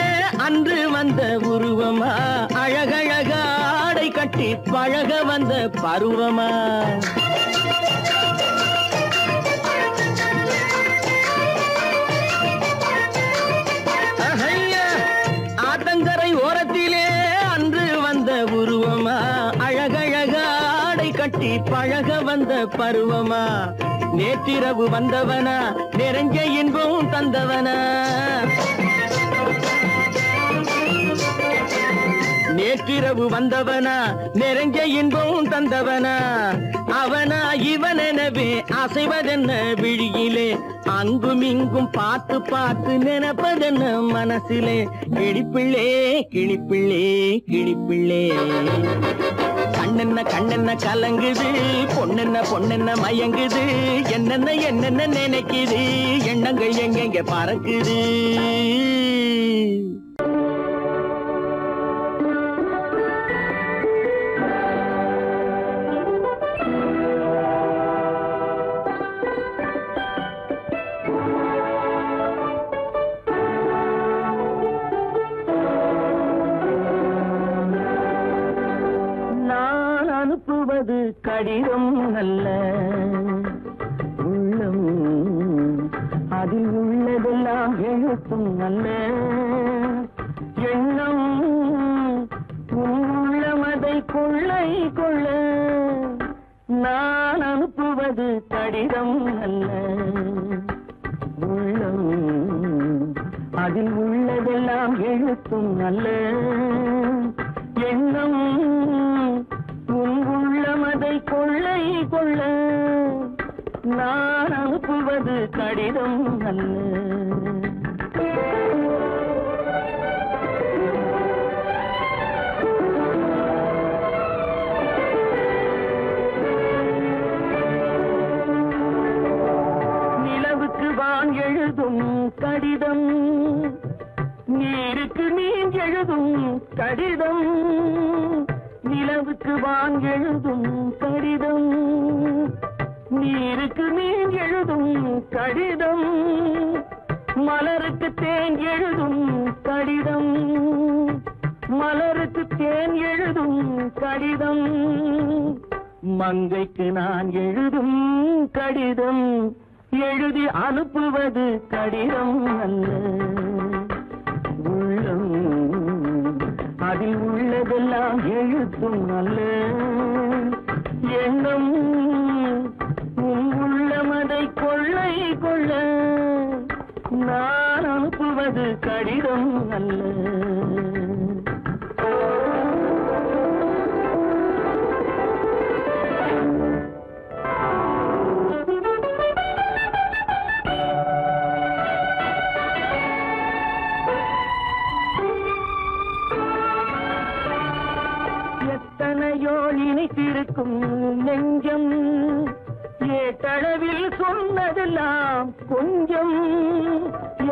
அன்று வந்த உருவமா, அழகழக ஆடை கட்டி பழக வந்த பருவமா. ஆத்தங்கரை ஓரத்திலே அன்று வந்த உருவமா, அழகழக ஆடை கட்டி பழக வந்த பருவமா. நேற்றிரவு வந்தவனா, நிறைஞ்ச இன்பம் தந்தவனா. நேற்றிரவு வந்தவனா, நிறைஞ்ச இன்பம் தந்தவனா. அவனா இவனெனவே அசைவதென்ன விழியிலே, அங்கும் இங்கும் பார்த்து பார்த்து நினைப்பதென்ன மனசிலே. கிளிப்பிள்ளே கிளிப்பிள்ளே கிளிப்பிள்ளே. கண்ணென்ன கண்ணென்ன கலங்குது, பொண்ணென்ன பொண்ணென்ன மயங்குது, என்னென்ன என்னென்ன நினைக்குது, எண்ணங்கள் எங்கெங்க பறக்குது. அனுப்புவது கடிதம் அல்ல, உள்ளம் அதில் உள்ளதெல்லாம் எழுத்தும் அல்ல. எண்ணம் உள்ளமதை கொள்ளை கொள்ள. நான் அனுப்புவது கடிதம் அல்ல, உள்ளம் அதில் உள்ளதெல்லாம் எழுத்தும் அல்ல. எண்ணம் உள்ளமதை கொள்ளை கொள்ள. நான் அனுப்புவது கடிதம் அல்ல. நிலவுக்கு வான் எழுதும் கடிதம், நீருக்கு நீர் எழுதும் கடிதம். நிலவுக்கு வான் எழுதும் கடிதம், நீருக்கு நீர் எழுதும் கடிதம். மலருக்கு தேன் எழுதும் கடிதம், மலருக்கு தேன் எழுதும் கடிதம். மங்கைக்கு நான் எழுதும் கடிதம், எழுதி அனுப்புவது கடிதம் அல்ல. உள்ளம் அதில் உள்ளதெல்லாம் எழுத்தும் அல்ல. எண்ணம் உள்ளமதை கொள்ளை கொள்ள. நான் அனுப்புவது கடிதம் அல்ல. எத்தனையோ நினைத்திருக்கும் நெஞ்சம், ஏட்டளவில் சொன்னதெல்லாம் கொஞ்சம்.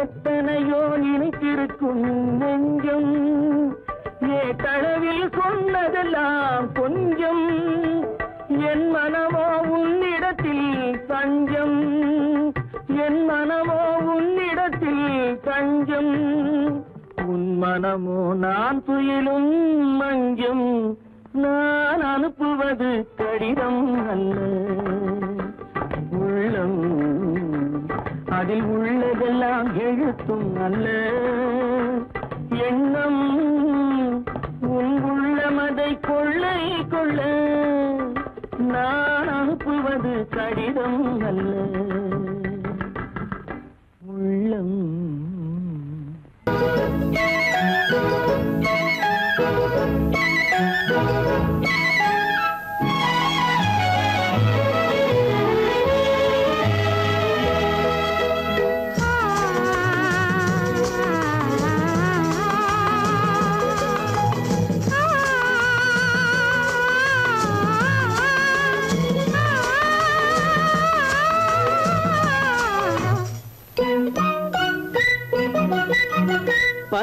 எத்தனையோ நினைத்திருக்கும் நெஞ்சம், ஏட்டளவில் சொன்னதெல்லாம் கொஞ்சம். என் மனமோ உன்னிடத்தில் தஞ்சம், என் மனமோ உன்னிடத்தில் தஞ்சம். உன் மனமோ நான் துயிலும் மஞ்சம். நான் அனுப்புவது கடிதம் அல்ல. உள்ளம் அதில் உள்ளதெல்லாம் எழுத்தும் அல்ல. எண்ணம் உன் உள்ளமதை கொள்ளை கொள்ள. நான் அனுப்புவது கடிதம் அல்ல. உள்ளம்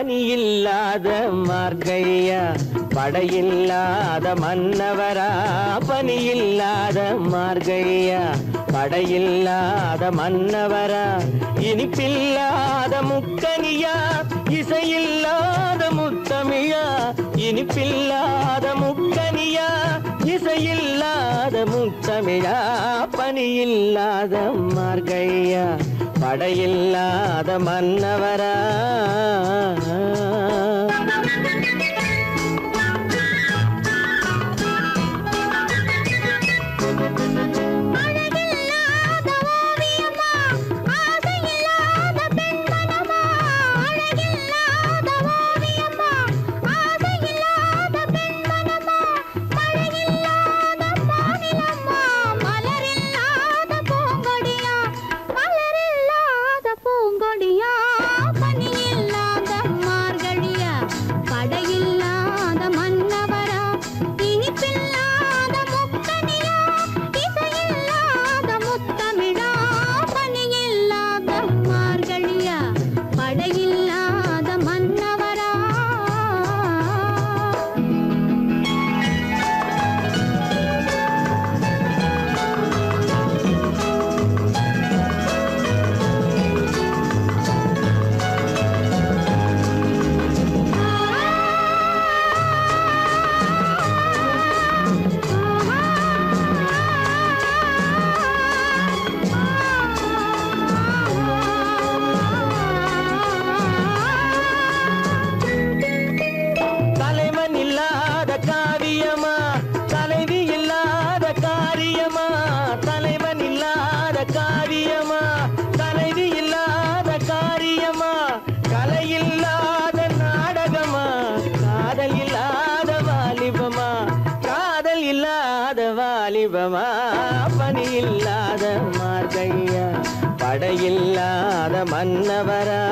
பனியில்லாத மார்கழியா படையில்லாத மன்னவரா பனியில்லாத மார்கழியா படையில்லாத மன்னவரா இனிப்பில்லாத முக்கனியா இசையில்லாத முத்தமிழா இனிப்பில்லாத முக்கனியா இசையில்லாத முத்தமிழா பனியில்லாத மார்கழியா படையில்லாத மன்னவரா பனியில்லாத மார்கழியா படையில்லாத மன்னவரா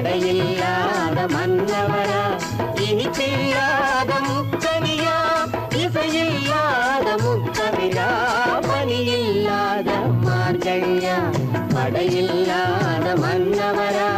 படையில்லாத மன்னவரா இனிப்பில்லாத முக்கனியா இசையில்லாத முக்கமிழா பனியில்லாத மார்கழியா படையில்லாத மன்னவரா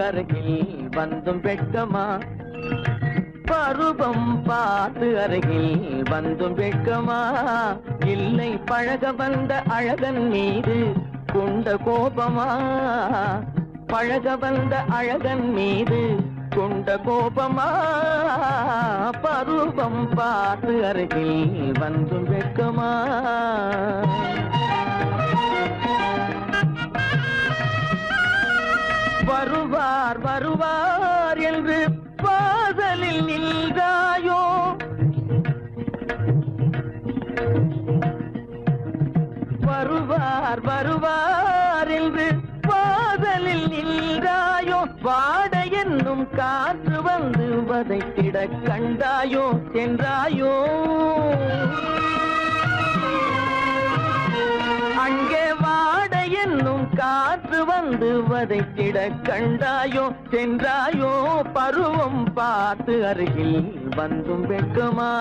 அருகில் வந்தும் வெட்கமா பருவம் பார்த்து அருகில் வந்தும் வெட்கமா இல்லை பழக வந்த அழகன் மீது கொண்ட கோபமா பழக வந்த அழகன் மீது கொண்ட கோபமா பருவம் பார்த்து அருகில் வந்தும் வெட்கமா வருவார் வருவார் என்று வாசலில் நின்றாயோ வருவார் வருவார் என்று வாசலில் நின்றாயோ வாட என்னும் காற்று வந்து வதைத்திட கண்டாயோ சென்றாயோ அங்கே வாட என்னும் காற்று வந்து வதைத்திட கண்டாயோ சென்றாயோ பருவம் பார்த்து அருகில் வந்தும் வெட்கமா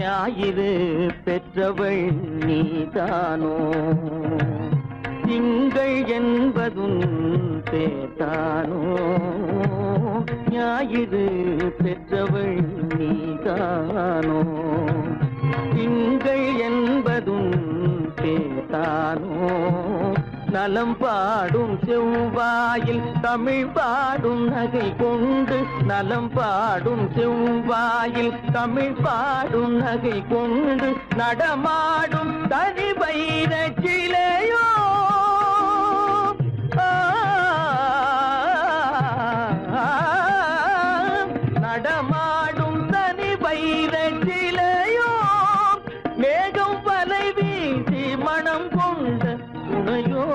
ஞாயிறு பெற்றவள் நீதானோ திங்கள் என்பதும் பேத்தானோ ஞாயிறு பெற்றவள் நீதானோ திங்கள் என்பதும் பேத்தானோ நலம் பாடும் செவ்வாயில் தமிழ் பாடும் நகை கொண்டு நலம் பாடும் செவ்வாயில் தமிழ் பாடும் நகை கொண்டு நடமாடும் தனி வைர சிலையோ நடமாடும் தனி வைர சிலையோ மேகம் வலை வீசி மனம் கொண்ட துணையோ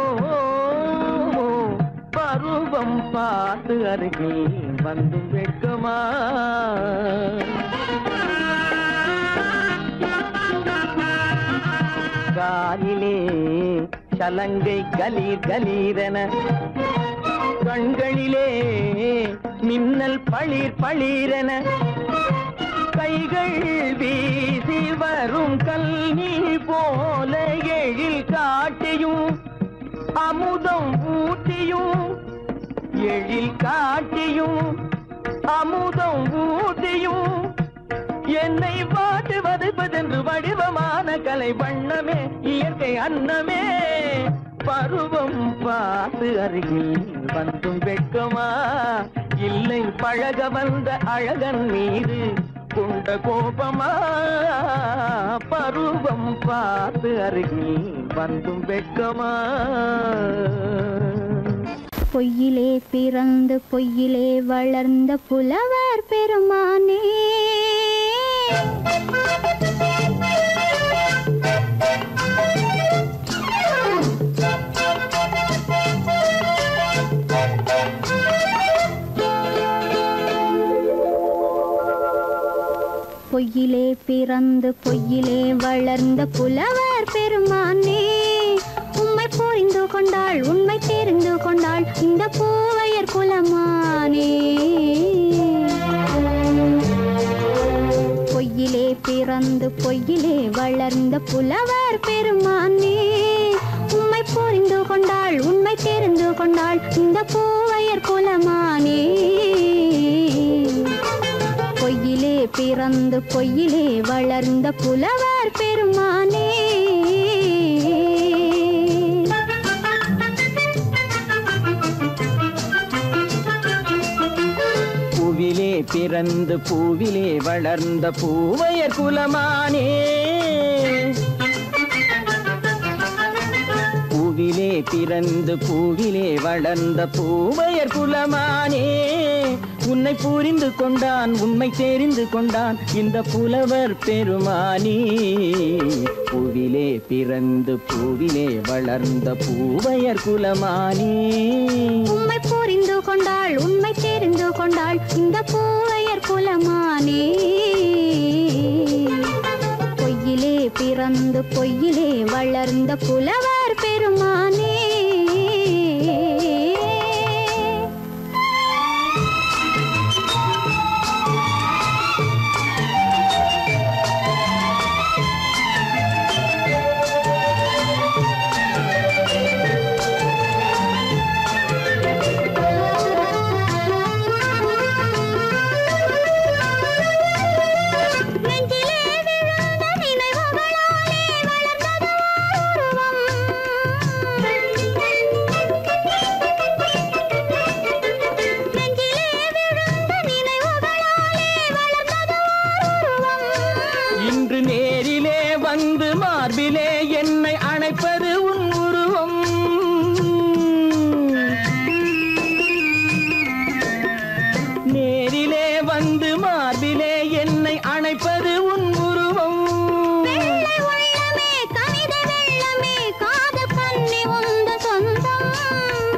பருவம் பார்த்து அருகில் வந்து வெட்கமா காலிலே சலங்கை கலீர் கலீரென கண்களிலே மின்னல் பளிர் பளிரென கைகள் வீசி வரும் கல்வி போல எழில் காட்டியும் அமுதம் ஊட்டியும் எழில் காட்டியும் அமுதம் ஊட்டியும் என்னை பாட்டு வதைப்பதென்று வடிவமான கலை வண்ணமே இயற்கை அன்னமே பருவம் பார்த்து அருகில் வந்தும் வெட்கமா இல்லை பழக வந்த அழகன் மீது கொண்ட கோபமா பருவம் பார்த்து அருகில் வந்தும் வெட்கமா பொய்யிலே பிறந்து பொய்யிலே வளர்ந்த புலவர் பெருமானே பொய்யிலே பிறந்து பொய்யிலே வளர்ந்த புலவர் பெருமானே உம்மை புரிந்து கொண்டாள் உண்மை தெரிந்து கொண்டாள் இந்த பூவையர் குலமானே பொய்யிலே பிறந்து பொய்யிலே வளர்ந்த புலவர் பெருமானே உம்மை புரிந்து கொண்டாள் உண்மை தெரிந்து கொண்டாள் இந்த பூவையர் குலமானே பொய்யிலே பிறந்து பொய்யிலே வளர்ந்த புலவர் பெருமானே பூவிலே பிறந்து பூவிலே வளர்ந்த பூவையர் குலமானே பூவிலே பிறந்து பூவிலே வளர்ந்த பூவையர் குலமானே உன்னை புரிந்து கொண்டான் உண்மை தெரிந்து கொண்டான் இந்த புலவர் பெருமானே பூவிலே பிறந்து பூவிலே வளர்ந்த பூவையர் குலமானே உம்மை புரிந்து கொண்டாள் உண்மை தெரிந்து கொண்டாள் இந்த பூவையர் குலமானே பொய்யிலே பிறந்து பொய்யிலே வளர்ந்த புலவர் பெருமானே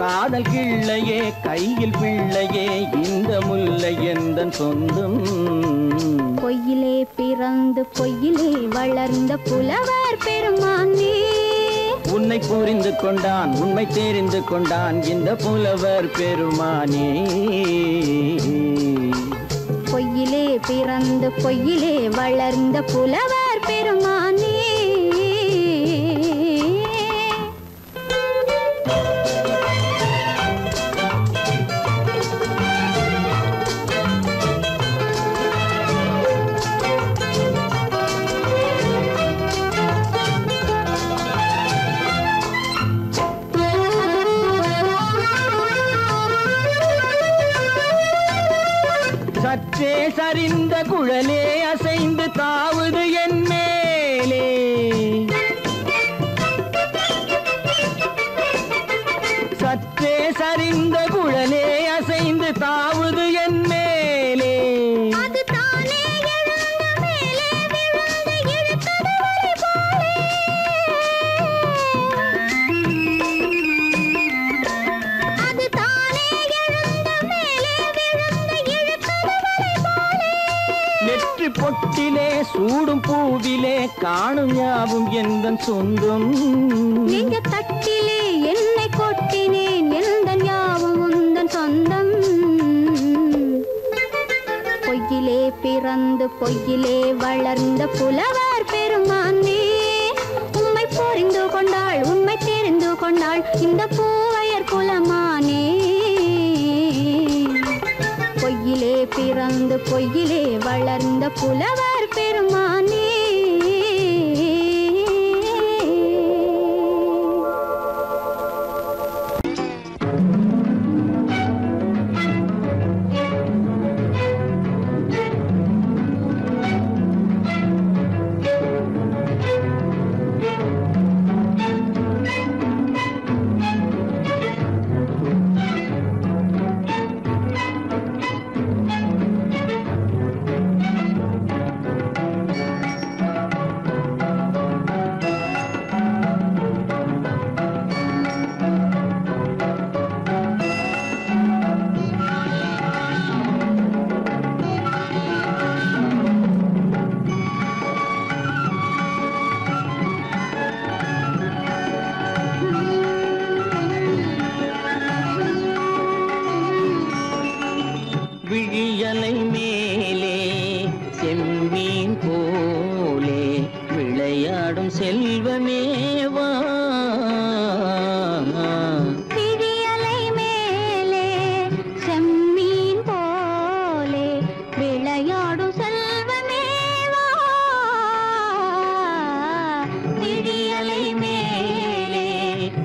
காதல் கிள்ளையே கையில் பிள்ளையே இந்த முல்லை எந்தன் சொந்தம் பொய்யிலே பிறந்து பொய்யிலே வளர்ந்த புலவர் பெருமானே உன்னை புரிந்து கொண்டான் உண்மை தெரிந்து கொண்டான் இந்த புலவர் பெருமானே பொய்யிலே பிறந்து பொய்யிலே வளர்ந்த புலவர் புலவர் பெருமானே. சற்றே சரிந்த குழலே அசைந்து தாவுது என் மேலே. சற்றே சரிந்த குழலே அசைந்து தாவுது என் மேலே. அது தானே எழுந்த மேலே விழுந்து இழுத்தது வழி போலே. அது தானே எழுந்த மேலே விழுந்து இழுத்தது வழி போலே. நெற்றி பொட்டிலே சூடும் பூவிலே காணும் யாவும் எந்தன் சொந்தம். நெஞ்ச தட்டிலே என்னை கொட்டினேன் எந்தன் யாவும் உந்தன் சொந்தம். பொய்யிலே பிறந்து பொய்யிலே வளர்ந்த புலவர் பெருமானே. உம்மை புரிந்து கொண்டாள் உண்மை தெரிந்து கொண்டாள் இந்த பூவையர் குலமானே. பொய்யிலே பிறந்து பொய்யிலே வளர்ந்த புலவர் பெருமானே. விழியலை மேலே செம்மீன் போலே விளையாடும் செல்வமேவா. விழியலை மேலே செம்மீன் போலே விளையாடும் செல்வமேவா. விழியலை மேலே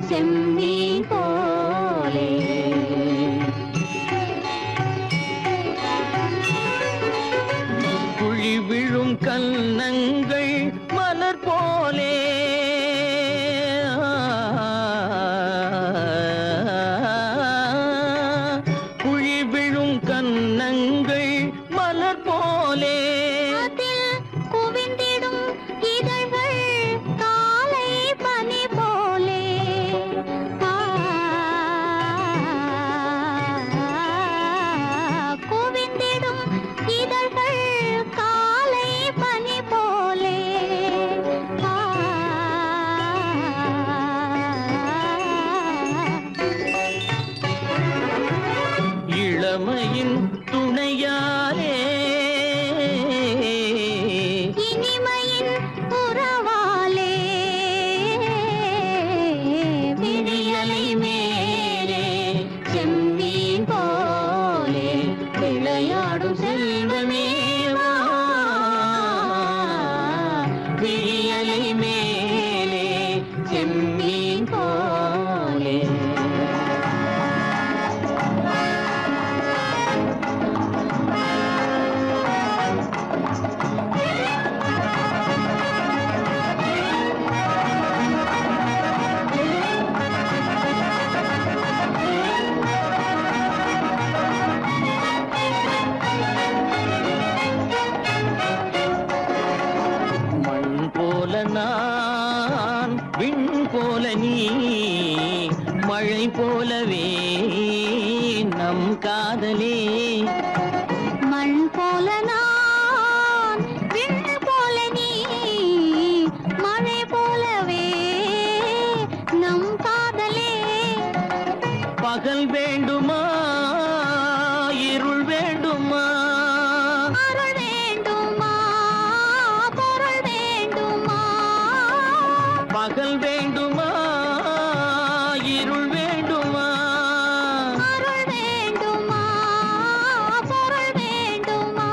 செம்மீன் போலே. குழி விழும் கன்னங்கள் மலர் போலே. குழி விழும் கன்னங்கள் மலர் போலே. அதில் குவிந்திடும் இதழ்கள் காலை பனி போலே. குவிந்திடும் இதழ்கள் காலை பனி போலே. இளமையின் துணையாலே இனிமையின் உறவாலே. விழியலை மேலே செம்மீன் போலே விளையாடும் செல்வமேவா. விழியலை மேலே செம்மீன் போலே. மண் போல நான் விண் போல நீ மழை போலவே நம் காதலே. மண் போல நான் விண் போல நீ மழை போலவே நம் காதலே. பகல் வேண்டுமா இருள் வேண்டுமா. அருள் வேண்டுமா பொருள் வேண்டுமா. வேண்டுமா இருள் வேண்டுமா அருள் வேண்டுமா பொருள் வேண்டுமா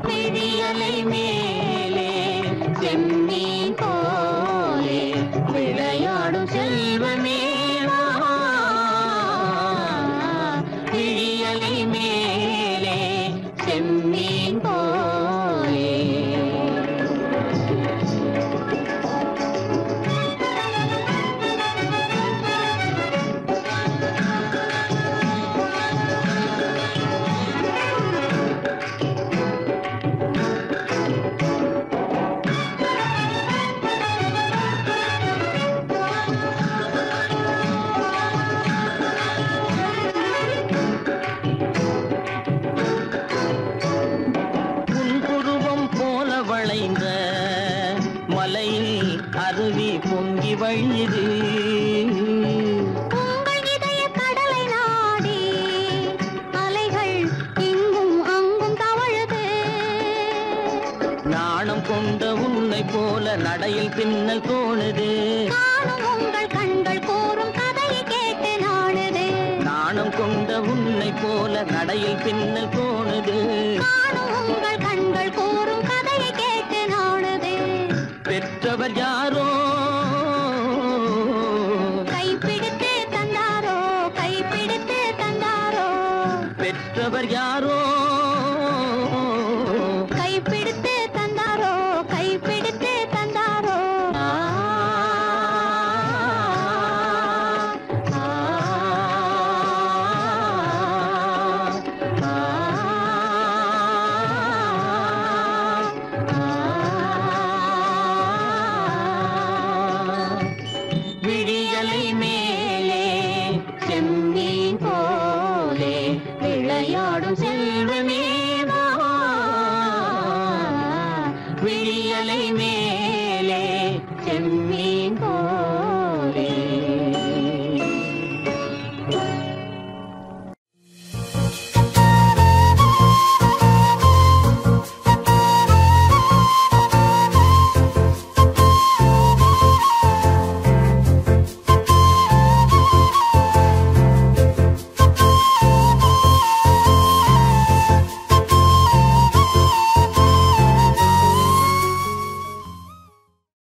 விடியலை மேலே செம்மீன் போலே விளையாடும் செல்வமே விடியலை மேலே செம்மீன் போலே வளைந்த மலையில் அருவி பொங்கி வழியுது உங்கள் இதய கடலை நாடி அலைகள் இங்கும் அங்கும் தவழுது நாணம் கொண்ட உன்னை போல நடையில் பின்னல் தோணுது காணும் உங்கள் கண்கள் கூறும் கதையை கேட்டு நாடுது நாணம் கொண்ட உன்னை போல நடையில் பின்னல் தோணுது காணும் உங்கள் கண்கள் கூறும் கதையை கேட்டு நாடுது பெற்றவர் யாரோ கைப்பிடித்து தந்தாரோ கைப்பிடித்து தந்தாரோ பெற்றவர் யாரோ கைப்பிடித்து தந்தாரோ கைப்பிடித்து தந்தாரோ விடியலை மேலே செம்மீன் போலே விளையாடும் செல்வமே விடியலை மேலே செம்மீன்